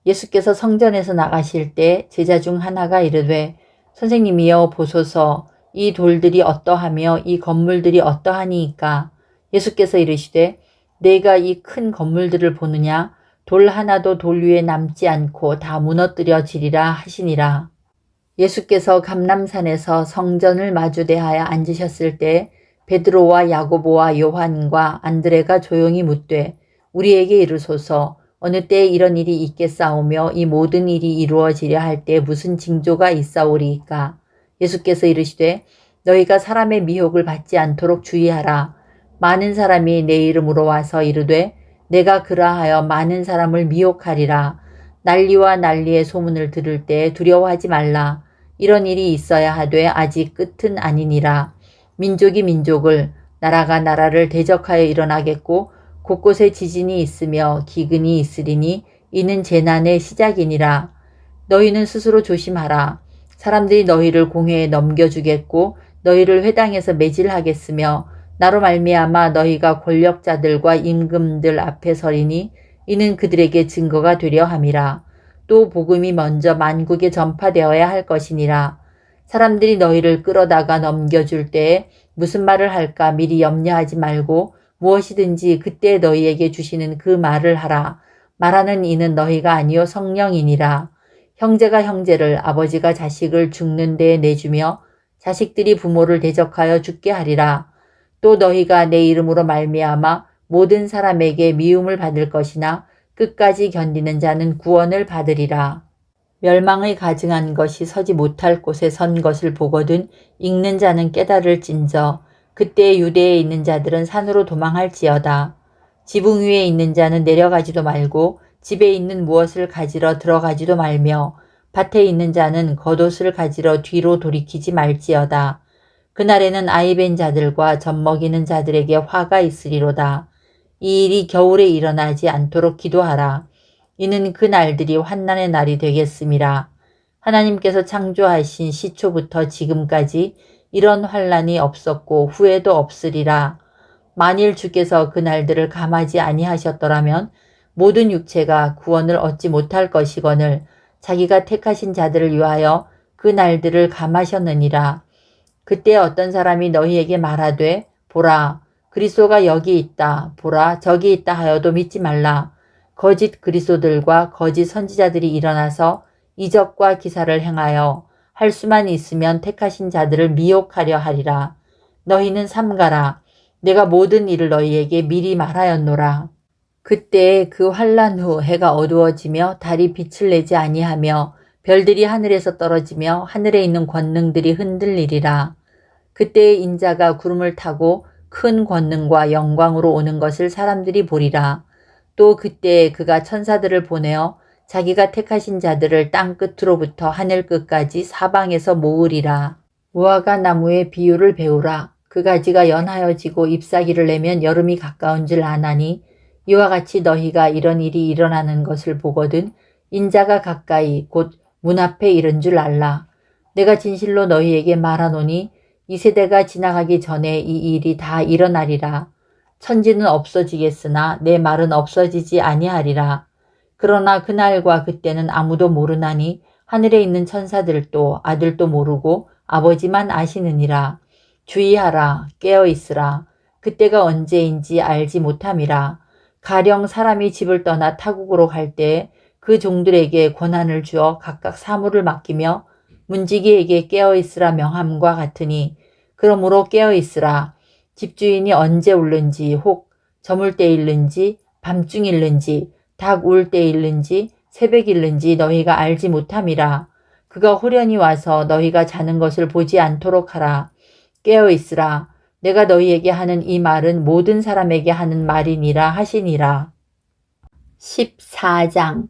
예수께서 성전에서 나가실 때 제자 중 하나가 이르되 선생님이여 보소서 이 돌들이 어떠하며 이 건물들이 어떠하니이까. 예수께서 이르시되 내가 이 큰 건물들을 보느냐. 돌 하나도 돌 위에 남지 않고 다 무너뜨려지리라 하시니라. 예수께서 감람산에서 성전을 마주대하여 앉으셨을 때 베드로와 야고보와 요한과 안드레가 조용히 묻되 우리에게 이르소서 어느 때에 이런 일이 있겠사오며 이 모든 일이 이루어지려 할 때 무슨 징조가 있사오리이까. 예수께서 이르시되 너희가 사람의 미혹을 받지 않도록 주의하라. 많은 사람이 내 이름으로 와서 이르되 내가 그라하여 많은 사람을 미혹하리라. 난리와 난리의 소문을 들을 때 두려워하지 말라. 이런 일이 있어야 하되 아직 끝은 아니니라. 민족이 민족을 나라가 나라를 대적하여 일어나겠고 곳곳에 지진이 있으며 기근이 있으리니 이는 재난의 시작이니라. 너희는 스스로 조심하라. 사람들이 너희를 공회에 넘겨주겠고 너희를 회당에서 매질하겠으며 나로 말미암아 너희가 권력자들과 임금들 앞에 서리니 이는 그들에게 증거가 되려 함이라. 또 복음이 먼저 만국에 전파되어야 할 것이니라. 사람들이 너희를 끌어다가 넘겨줄 때에 무슨 말을 할까 미리 염려하지 말고 무엇이든지 그때 너희에게 주시는 그 말을 하라. 말하는 이는 너희가 아니요 성령이니라. 형제가 형제를 아버지가 자식을 죽는 데에 내주며 자식들이 부모를 대적하여 죽게 하리라. 또 너희가 내 이름으로 말미암아 모든 사람에게 미움을 받을 것이나 끝까지 견디는 자는 구원을 받으리라. 멸망의 가증한 것이 서지 못할 곳에 선 것을 보거든 읽는 자는 깨달을진저. 그때 유대에 있는 자들은 산으로 도망할지어다. 지붕 위에 있는 자는 내려가지도 말고 집에 있는 무엇을 가지러 들어가지도 말며 밭에 있는 자는 겉옷을 가지러 뒤로 돌이키지 말지어다. 그날에는 아이벤 자들과 젖먹이는 자들에게 화가 있으리로다. 이 일이 겨울에 일어나지 않도록 기도하라. 이는 그 날들이 환난의 날이 되겠음이라. 하나님께서 창조하신 시초부터 지금까지 이런 환난이 없었고 후에도 없으리라. 만일 주께서 그 날들을 감하지 아니하셨더라면 모든 육체가 구원을 얻지 못할 것이거늘 자기가 택하신 자들을 위하여 그 날들을 감하셨느니라. 그때 어떤 사람이 너희에게 말하되 보라 그리스도가 여기 있다 보라 저기 있다 하여도 믿지 말라. 거짓 그리스도들과 거짓 선지자들이 일어나서 이적과 기사를 행하여 할 수만 있으면 택하신 자들을 미혹하려 하리라. 너희는 삼가라. 내가 모든 일을 너희에게 미리 말하였노라. 그때 그 환난 후 해가 어두워지며 달이 빛을 내지 아니하며 별들이 하늘에서 떨어지며 하늘에 있는 권능들이 흔들리리라. 그때 인자가 구름을 타고 큰 권능과 영광으로 오는 것을 사람들이 보리라. 또 그때 그가 천사들을 보내어 자기가 택하신 자들을 땅 끝으로부터 하늘 끝까지 사방에서 모으리라. 무화과 나무의 비유를 배우라. 그 가지가 연하여지고 잎사귀를 내면 여름이 가까운 줄 아나니 이와 같이 너희가 이런 일이 일어나는 것을 보거든 인자가 가까이 곧 문 앞에 이른 줄 알라. 내가 진실로 너희에게 말하노니 이 세대가 지나가기 전에 이 일이 다 일어나리라. 천지는 없어지겠으나 내 말은 없어지지 아니하리라. 그러나 그날과 그때는 아무도 모르나니 하늘에 있는 천사들도 아들도 모르고 아버지만 아시느니라. 주의하라. 깨어있으라. 그때가 언제인지 알지 못함이라. 가령 사람이 집을 떠나 타국으로 갈 때 그 종들에게 권한을 주어 각각 사물을 맡기며 문지기에게 깨어있으라 명함과 같으니 그러므로 깨어있으라. 집주인이 언제 울는지 혹 저물 때일는지 밤중일는지 닭 울 때일는지 새벽일는지 너희가 알지 못함이라. 그가 호련히 와서 너희가 자는 것을 보지 않도록 하라. 깨어있으라. 내가 너희에게 하는 이 말은 모든 사람에게 하는 말이니라 하시니라. 14장.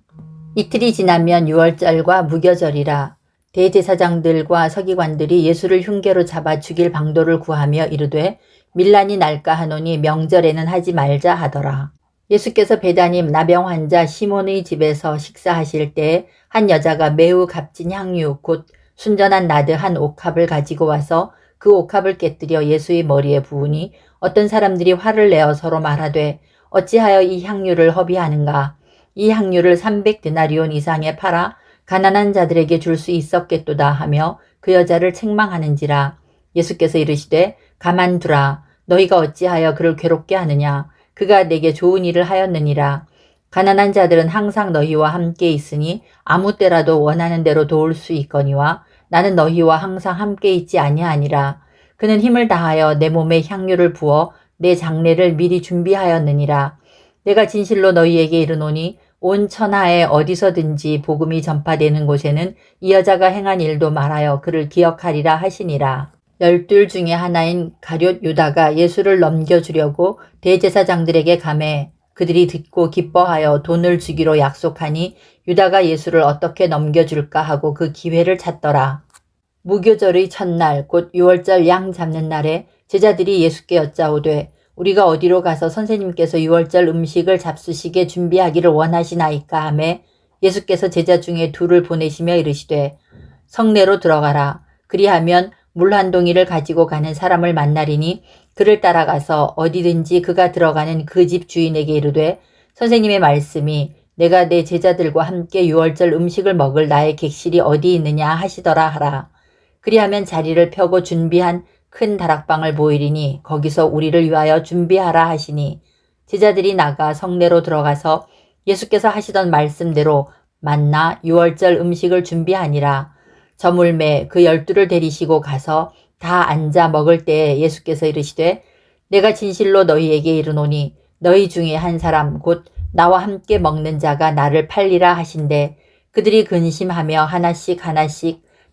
이틀이 지나면 유월절과 무교절이라. 대제사장들과 서기관들이 예수를 흉계로 잡아 죽일 방도를 구하며 이르되 밀란이 날까 하노니 명절에는 하지 말자 하더라. 예수께서 베다니 나병 환자 시몬의 집에서 식사하실 때 한 여자가 매우 값진 향유 곧 순전한 나드 한 옥합을 가지고 와서 그 옥합을 깨뜨려 예수의 머리에 부으니 어떤 사람들이 화를 내어 서로 말하되 어찌하여 이 향유를 허비하는가. 이 향유를 300데나리온 이상에 팔아 가난한 자들에게 줄 수 있었겠도다 하며 그 여자를 책망하는지라. 예수께서 이르시되 가만두라. 너희가 어찌하여 그를 괴롭게 하느냐. 그가 내게 좋은 일을 하였느니라. 가난한 자들은 항상 너희와 함께 있으니 아무 때라도 원하는 대로 도울 수 있거니와 나는 너희와 항상 함께 있지 아니하니라. 그는 힘을 다하여 내 몸에 향유를 부어 내 장례를 미리 준비하였느니라. 내가 진실로 너희에게 이르노니 온 천하에 어디서든지 복음이 전파되는 곳에는 이 여자가 행한 일도 말하여 그를 기억하리라 하시니라. 12 중에 하나인 가룟 유다가 예수를 넘겨주려고 대제사장들에게 가매 그들이 듣고 기뻐하여 돈을 주기로 약속하니 유다가 예수를 어떻게 넘겨줄까 하고 그 기회를 찾더라. 무교절의 첫날 곧 유월절 양 잡는 날에 제자들이 예수께 여짜오되 우리가 어디로 가서 선생님께서 유월절 음식을 잡수시게 준비하기를 원하시나이까 하매 예수께서 제자 중에 둘을 보내시며 이르시되 성내로 들어가라. 그리하면 물 한 동이를 가지고 가는 사람을 만나리니 그를 따라가서 어디든지 그가 들어가는 그 집 주인에게 이르되 선생님의 말씀이 내가 내 제자들과 함께 유월절 음식을 먹을 나의 객실이 어디 있느냐 하시더라 하라. 그리하면 자리를 펴고 준비한 큰 다락방을 보이리니 거기서 우리를 위하여 준비하라 하시니 제자들이 나가 성내로 들어가서 예수께서 하시던 말씀대로 만나 유월절 음식을 준비하니라. 저물매 그 12를 데리시고 가서 다 앉아 먹을 때에 예수께서 이르시되 내가 진실로 너희에게 이르노니 너희 중에 한 사람 곧 나와 함께 먹는 자가 나를 팔리라 하신대 그들이 근심하며 하나씩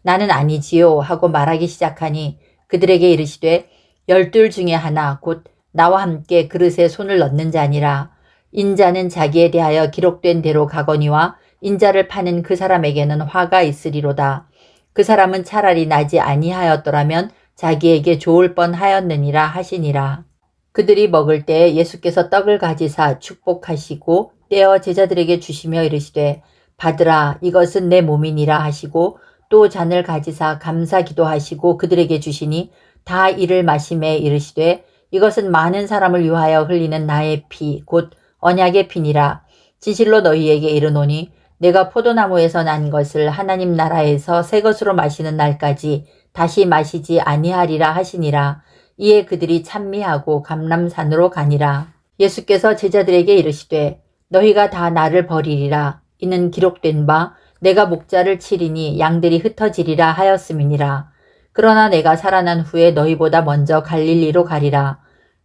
나는 아니지요 하고 말하기 시작하니 그들에게 이르시되 12 중에 하나 곧 나와 함께 그릇에 손을 넣는 자니라. 인자는 자기에 대하여 기록된 대로 가거니와 인자를 파는 그 사람에게는 화가 있으리로다. 그 사람은 차라리 나지 아니하였더라면 자기에게 좋을 뻔하였느니라 하시니라. 그들이 먹을 때에 예수께서 떡을 가지사 축복하시고 떼어 제자들에게 주시며 이르시되 받으라 이것은 내 몸이니라 하시고 또 잔을 가지사 감사 기도하시고 그들에게 주시니 다 이를 마시매 이르시되 이것은 많은 사람을 위하여 흘리는 나의 피 곧 언약의 피니라. 진실로 너희에게 이르노니 내가 포도나무에서 난 것을 하나님 나라에서 새 것으로 마시는 날까지 다시 마시지 아니하리라 하시니라. 이에 그들이 찬미하고 감람산으로 가니라. 예수께서 제자들에게 이르시되 너희가 다 나를 버리리라. 이는 기록된 바 내가 목자를 치리니 양들이 흩어지리라 하였음이니라. 그러나 내가 살아난 후에 너희보다 먼저 갈릴리로 가리라.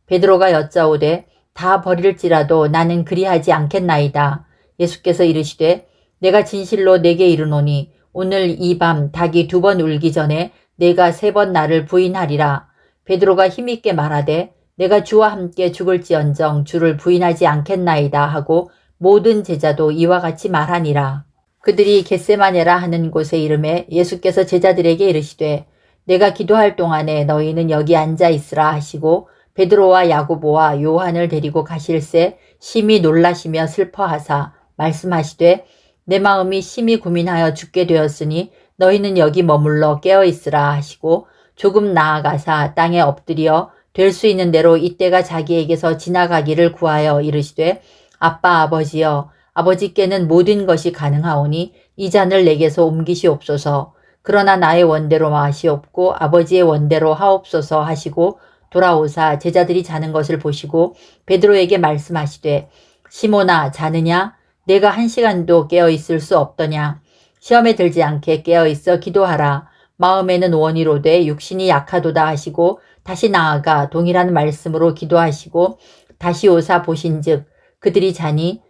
베드로가 여짜오되 다 버릴지라도 나는 그리하지 않겠나이다. 예수께서 이르시되 내가 진실로 내게 이르노니 오늘 이 밤 닭이 2번 울기 전에 내가 3번 나를 부인하리라. 베드로가 힘있게 말하되 내가 주와 함께 죽을지언정 주를 부인하지 않겠나이다 하고 모든 제자도 이와 같이 말하니라. 그들이 겟세마네라 하는 곳에 이르매 예수께서 제자들에게 이르시되 내가 기도할 동안에 너희는 여기 앉아 있으라 하시고 베드로와 야고보와 요한을 데리고 가실새 심히 놀라시며 슬퍼하사 말씀하시되 내 마음이 심히 고민하여 죽게 되었으니 너희는 여기 머물러 깨어 있으라 하시고 조금 나아가사 땅에 엎드려 될 수 있는 대로 이때가 자기에게서 지나가기를 구하여 이르시되 아빠 아버지여 아버지께는 모든 것이 가능하오니 이 잔을 내게서 옮기시옵소서. 그러나 나의 원대로 마시옵고 아버지의 원대로 하옵소서 하시고 돌아오사 제자들이 자는 것을 보시고 베드로에게 말씀하시되 시몬아 자느냐? 내가 1시간도 깨어있을 수 없더냐? 시험에 들지 않게 깨어있어 기도하라. 마음에는 원이로되 육신이 약하도다 하시고 다시 나아가 동일한 말씀으로 기도하시고 다시 오사 보신즉 그들이 자니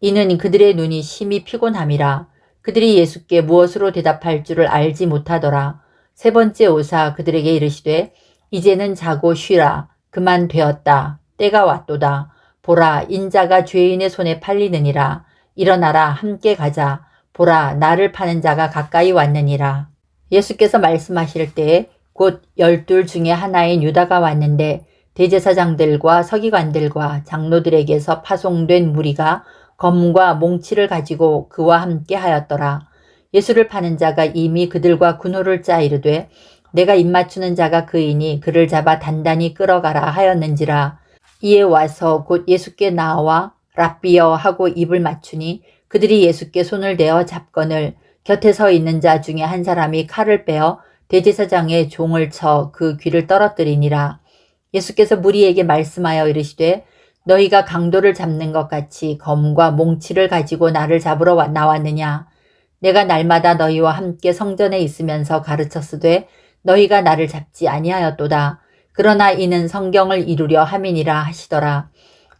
이는 그들의 눈이 심히 피곤함이라. 그들이 예수께 무엇으로 대답할 줄을 알지 못하더라. 3번째 오사 그들에게 이르시되 이제는 자고 쉬라. 그만 되었다. 때가 왔도다. 보라 인자가 죄인의 손에 팔리느니라. 일어나라 함께 가자. 보라 나를 파는 자가 가까이 왔느니라. 예수께서 말씀하실 때에 곧 12 중에 하나인 유다가 왔는데 대제사장들과 서기관들과 장로들에게서 파송된 무리가 검과 몽치를 가지고 그와 함께 하였더라. 예수를 파는 자가 이미 그들과 군호를 짜 이르되 내가 입맞추는 자가 그이니 그를 잡아 단단히 끌어가라 하였는지라. 이에 와서 곧 예수께 나와 랍비여 하고 입을 맞추니 그들이 예수께 손을 대어 잡거늘 곁에 서 있는 자 중에 한 사람이 칼을 빼어 대제사장의 종을 쳐 그 귀를 떨어뜨리니라. 예수께서 무리에게 말씀하여 이르시되 너희가 강도를 잡는 것 같이 검과 몽치를 가지고 나를 잡으러 나왔느냐. 내가 날마다 너희와 함께 성전에 있으면서 가르쳤으되 너희가 나를 잡지 아니하였도다. 그러나 이는 성경을 이루려 함이니라 하시더라.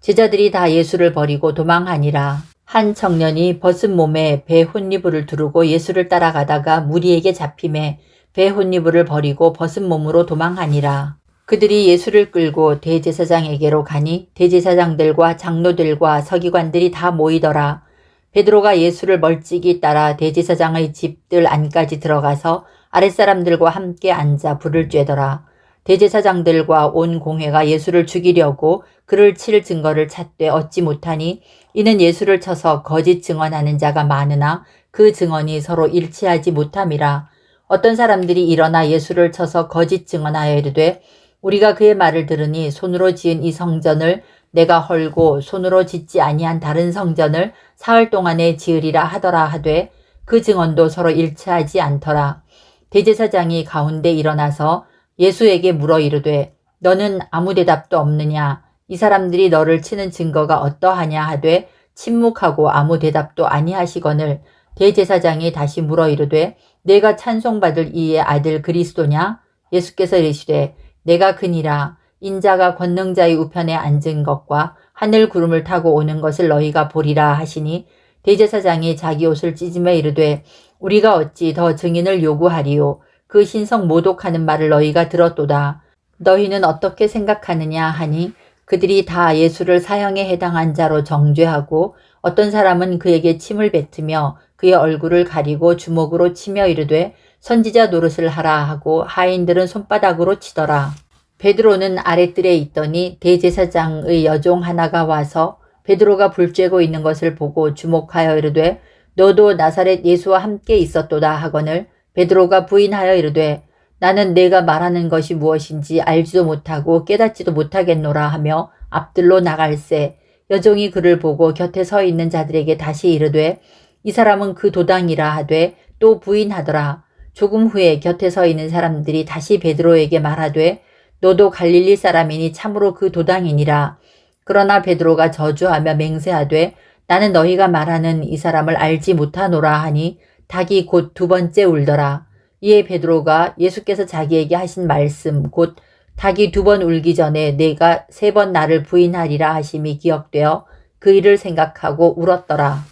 제자들이 다 예수를 버리고 도망하니라. 한 청년이 벗은 몸에 배 혼니부를 두르고 예수를 따라가다가 무리에게 잡힘에 배 혼니부를 버리고 벗은 몸으로 도망하니라. 그들이 예수를 끌고 대제사장에게로 가니 대제사장들과 장로들과 서기관들이 다 모이더라. 베드로가 예수를 멀찍이 따라 대제사장의 집들 안까지 들어가서 아랫사람들과 함께 앉아 불을 쬐더라. 대제사장들과 온 공회가 예수를 죽이려고 그를 칠 증거를 찾되 얻지 못하니 이는 예수를 쳐서 거짓 증언하는 자가 많으나 그 증언이 서로 일치하지 못함이라. 어떤 사람들이 일어나 예수를 쳐서 거짓 증언하여 이르되 우리가 그의 말을 들으니 손으로 지은 이 성전을 내가 헐고 손으로 짓지 아니한 다른 성전을 사흘 동안에 지으리라 하더라 하되 그 증언도 서로 일치하지 않더라. 대제사장이 가운데 일어나서 예수에게 물어 이르되 너는 아무 대답도 없느냐. 이 사람들이 너를 치는 증거가 어떠하냐 하되 침묵하고 아무 대답도 아니하시거늘 대제사장이 다시 물어 이르되 내가 찬송받을 이의 아들 그리스도냐. 예수께서 이르시되 내가 그니라. 인자가 권능자의 우편에 앉은 것과 하늘 구름을 타고 오는 것을 너희가 보리라 하시니 대제사장이 자기 옷을 찢으며 이르되 우리가 어찌 더 증인을 요구하리요. 그 신성 모독하는 말을 너희가 들었도다. 너희는 어떻게 생각하느냐 하니 그들이 다 예수를 사형에 해당한 자로 정죄하고 어떤 사람은 그에게 침을 뱉으며 그의 얼굴을 가리고 주먹으로 치며 이르되 선지자 노릇을 하라 하고 하인들은 손바닥으로 치더라. 베드로는 아랫뜰에 있더니 대제사장의 여종 하나가 와서 베드로가 불 쬐고 있는 것을 보고 주목하여 이르되 너도 나사렛 예수와 함께 있었도다 하거늘 베드로가 부인하여 이르되 나는 내가 말하는 것이 무엇인지 알지도 못하고 깨닫지도 못하겠노라 하며 앞들로 나갈새 여종이 그를 보고 곁에 서 있는 자들에게 다시 이르되 이 사람은 그 도당이라 하되 또 부인하더라. 조금 후에 곁에 서 있는 사람들이 다시 베드로에게 말하되 너도 갈릴리 사람이니 참으로 그 도당이니라. 그러나 베드로가 저주하며 맹세하되 나는 너희가 말하는 이 사람을 알지 못하노라 하니 닭이 곧 두 번째 울더라. 이에 베드로가 예수께서 자기에게 하신 말씀 곧 닭이 두 번 울기 전에 내가 세 번 나를 부인하리라 하심이 기억되어 그 일을 생각하고 울었더라.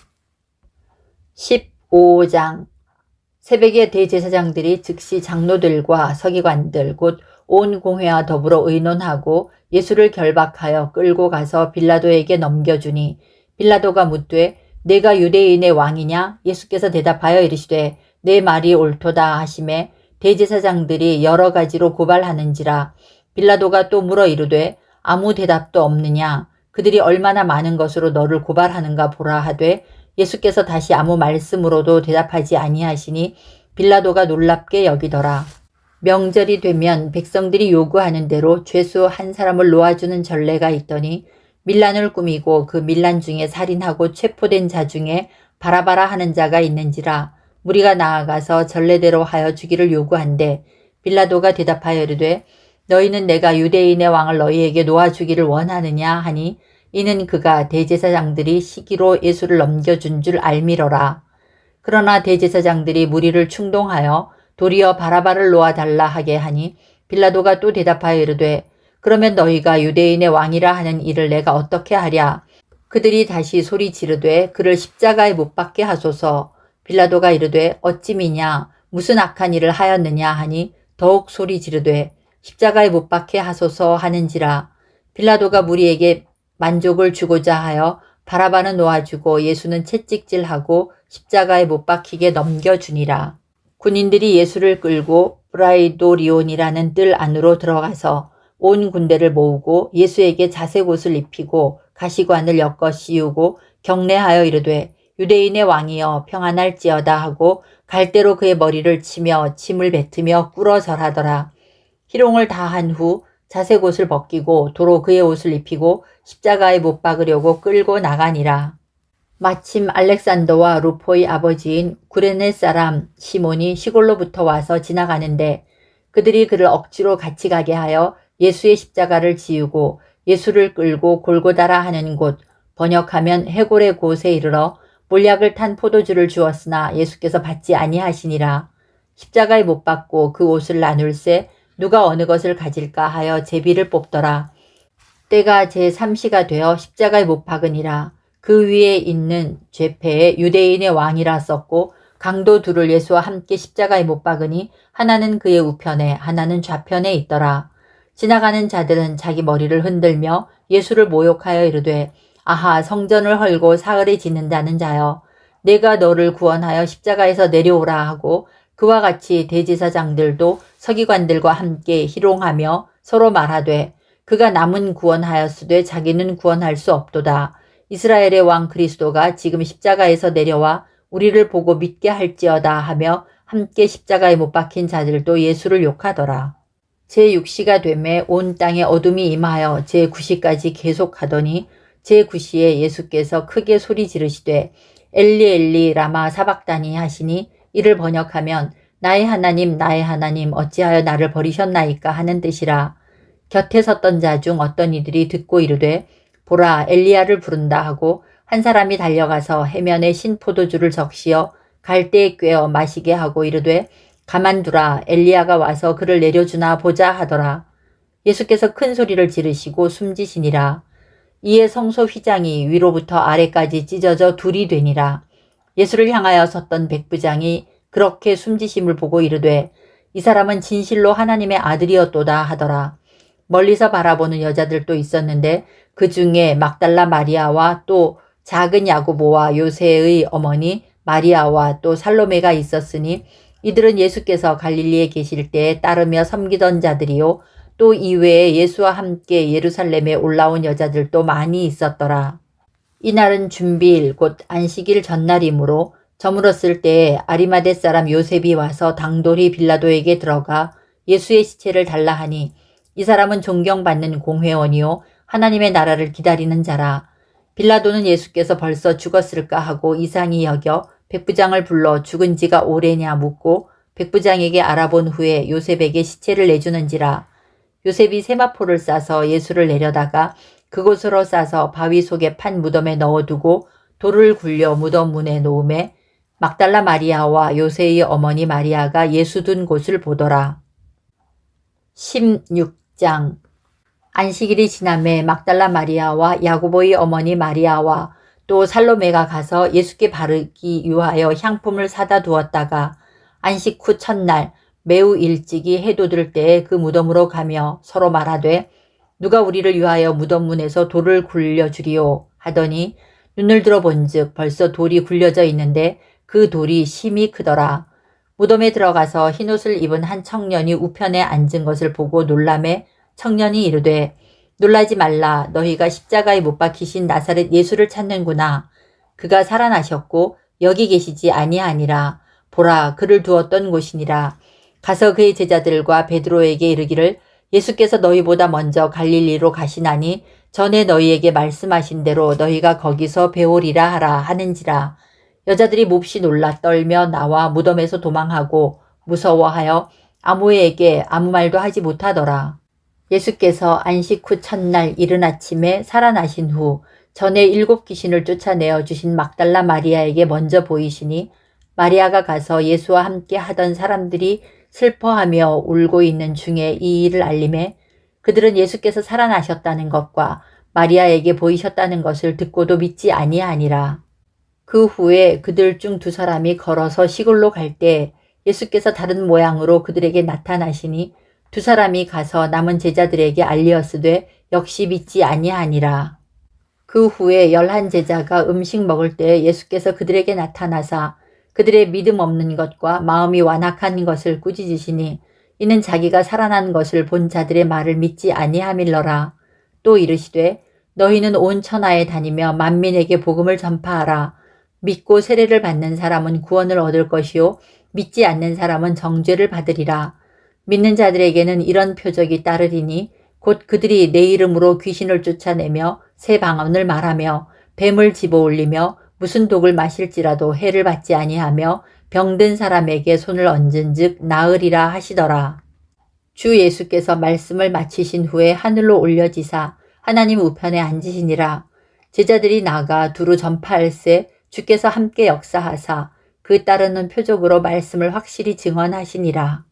15장 새벽에 대제사장들이 즉시 장로들과 서기관들 곧 온 공회와 더불어 의논하고 예수를 결박하여 끌고 가서 빌라도에게 넘겨주니 빌라도가 묻되 내가 유대인의 왕이냐? 예수께서 대답하여 이르시되 내 말이 옳도다 하시매 대제사장들이 여러 가지로 고발하는지라. 빌라도가 또 물어 이르되 아무 대답도 없느냐? 그들이 얼마나 많은 것으로 너를 고발하는가 보라 하되 예수께서 다시 아무 말씀으로도 대답하지 아니하시니 빌라도가 놀랍게 여기더라. 명절이 되면 백성들이 요구하는 대로 죄수 한 사람을 놓아주는 전례가 있더니 밀란을 꾸미고 그 밀란 중에 살인하고 체포된 자 중에 바라바라 하는 자가 있는지라. 무리가 나아가서 전례대로 하여 주기를 요구한대 빌라도가 대답하여 이르되 너희는 내가 유대인의 왕을 너희에게 놓아주기를 원하느냐 하니 이는 그가 대제사장들이 시기로 예수를 넘겨준 줄 알미러라. 그러나 대제사장들이 무리를 충동하여 도리어 바라바를 놓아달라 하게 하니 빌라도가 또 대답하여 이르되 그러면 너희가 유대인의 왕이라 하는 일을 내가 어떻게 하랴. 그들이 다시 소리 지르되 그를 십자가에 못 박게 하소서. 빌라도가 이르되 어찌 미냐 무슨 악한 일을 하였느냐 하니 더욱 소리 지르되 십자가에 못 박게 하소서 하는지라. 빌라도가 무리에게 만족을 주고자 하여 바라바는 놓아주고 예수는 채찍질하고 십자가에 못 박히게 넘겨주니라. 군인들이 예수를 끌고 브라이도리온이라는 뜰 안으로 들어가서 온 군대를 모으고 예수에게 자색 옷을 입히고 가시관을 엮어 씌우고 경례하여 이르되 유대인의 왕이여 평안할지어다 하고 갈대로 그의 머리를 치며 침을 뱉으며 꿇어 절하더라. 희롱을 다한 후 자색 옷을 벗기고 도로 그의 옷을 입히고 십자가에 못 박으려고 끌고 나가니라. 마침 알렉산더와 루포의 아버지인 구레네 사람 시몬이 시골로부터 와서 지나가는데 그들이 그를 억지로 같이 가게 하여 예수의 십자가를 지우고 예수를 끌고 골고다라 하는 곳, 번역하면 해골의 곳에 이르러 몰약을 탄 포도주를 주었으나 예수께서 받지 아니하시니라. 십자가에 못 박고 그 옷을 나눌세 누가 어느 것을 가질까 하여 제비를 뽑더라. 때가 제3시가 되어 십자가에 못 박으니라. 그 위에 있는 죄패에 유대인의 왕이라 썼고 강도 둘을 예수와 함께 십자가에 못 박으니 하나는 그의 우편에 하나는 좌편에 있더라. 지나가는 자들은 자기 머리를 흔들며 예수를 모욕하여 이르되 아하 성전을 헐고 사흘에 짓는다는 자여 내가 너를 구원하여 십자가에서 내려오라 하고 그와 같이 대제사장들도 서기관들과 함께 희롱하며 서로 말하되 그가 남은 구원하였으되 자기는 구원할 수 없도다. 이스라엘의 왕 그리스도가 지금 십자가에서 내려와 우리를 보고 믿게 할지어다 하며 함께 십자가에 못 박힌 자들도 예수를 욕하더라. 제6시가 되매 온 땅에 어둠이 임하여 제9시까지 계속하더니 제9시에 예수께서 크게 소리 지르시되 엘리 엘리 라마 사박다니 하시니 이를 번역하면 나의 하나님 어찌하여 나를 버리셨나이까 하는 뜻이라. 곁에 섰던 자 중 어떤 이들이 듣고 이르되 보라 엘리야를 부른다 하고 한 사람이 달려가서 해면에 신 포도주를 적시어 갈대에 꿰어 마시게 하고 이르되 가만두라 엘리야가 와서 그를 내려주나 보자 하더라. 예수께서 큰 소리를 지르시고 숨지시니라. 이에 성소 휘장이 위로부터 아래까지 찢어져 둘이 되니라. 예수를 향하여 섰던 백부장이 그렇게 숨지심을 보고 이르되 이 사람은 진실로 하나님의 아들이었도다 하더라. 멀리서 바라보는 여자들도 있었는데 그 중에 막달라 마리아와 또 작은 야고보와 요새의 어머니 마리아와 또 살로메가 있었으니 이들은 예수께서 갈릴리에 계실 때에 따르며 섬기던 자들이요 또 이외에 예수와 함께 예루살렘에 올라온 여자들도 많이 있었더라. 이날은 준비일 곧 안식일 전날이므로 저물었을 때에 아리마대 사람 요셉이 와서 당돌이 빌라도에게 들어가 예수의 시체를 달라 하니 이 사람은 존경받는 공회원이요 하나님의 나라를 기다리는 자라. 빌라도는 예수께서 벌써 죽었을까 하고 이상히 여겨 백부장을 불러 죽은 지가 오래냐 묻고 백부장에게 알아본 후에 요셉에게 시체를 내주는지라. 요셉이 세마포를 싸서 예수를 내려다가 그곳으로 싸서 바위 속에 판 무덤에 넣어두고 돌을 굴려 무덤 문에 놓음에 막달라 마리아와 요새의 어머니 마리아가 예수 둔 곳을 보더라. 16장 안식일이 지남에 막달라 마리아와 야고보의 어머니 마리아와 또 살로메가 가서 예수께 바르기 위하여 향품을 사다 두었다가 안식 후 첫날 매우 일찍이 해도 들 때에 그 무덤으로 가며 서로 말하되 누가 우리를 위하여 무덤 문에서 돌을 굴려주리오 하더니 눈을 들어본즉 벌써 돌이 굴려져 있는데 그 돌이 심히 크더라. 무덤에 들어가서 흰옷을 입은 한 청년이 우편에 앉은 것을 보고 놀라매 청년이 이르되 놀라지 말라 너희가 십자가에 못 박히신 나사렛 예수를 찾는구나. 그가 살아나셨고 여기 계시지 아니하니라. 보라 그를 두었던 곳이니라. 가서 그의 제자들과 베드로에게 이르기를 예수께서 너희보다 먼저 갈릴리로 가시나니 전에 너희에게 말씀하신 대로 너희가 거기서 배우리라 하라 하는지라. 여자들이 몹시 놀라 떨며 나와 무덤에서 도망하고 무서워하여 아무에게 아무 말도 하지 못하더라. 예수께서 안식 후 첫날 이른 아침에 살아나신 후 전에 7 귀신을 쫓아내어 주신 막달라 마리아에게 먼저 보이시니 마리아가 가서 예수와 함께 하던 사람들이 슬퍼하며 울고 있는 중에 이 일을 알림해 그들은 예수께서 살아나셨다는 것과 마리아에게 보이셨다는 것을 듣고도 믿지 아니하니라. 그 후에 그들 중 2 사람이 걸어서 시골로 갈 때 예수께서 다른 모양으로 그들에게 나타나시니 2 사람이 가서 남은 제자들에게 알리었으되 역시 믿지 아니하니라. 그 후에 11 제자가 음식 먹을 때 예수께서 그들에게 나타나사 그들의 믿음 없는 것과 마음이 완악한 것을 꾸짖으시니 이는 자기가 살아난 것을 본 자들의 말을 믿지 아니함일러라. 또 이르시되 너희는 온 천하에 다니며 만민에게 복음을 전파하라. 믿고 세례를 받는 사람은 구원을 얻을 것이요 믿지 않는 사람은 정죄를 받으리라. 믿는 자들에게는 이런 표적이 따르리니 곧 그들이 내 이름으로 귀신을 쫓아내며 새 방언을 말하며 뱀을 집어올리며 무슨 독을 마실지라도 해를 받지 아니하며 병든 사람에게 손을 얹은즉 나으리라 하시더라. 주 예수께서 말씀을 마치신 후에 하늘로 올려지사 하나님 우편에 앉으시니라. 제자들이 나가 두루 전파할세 주께서 함께 역사하사 그 따르는 표적으로 말씀을 확실히 증언하시니라.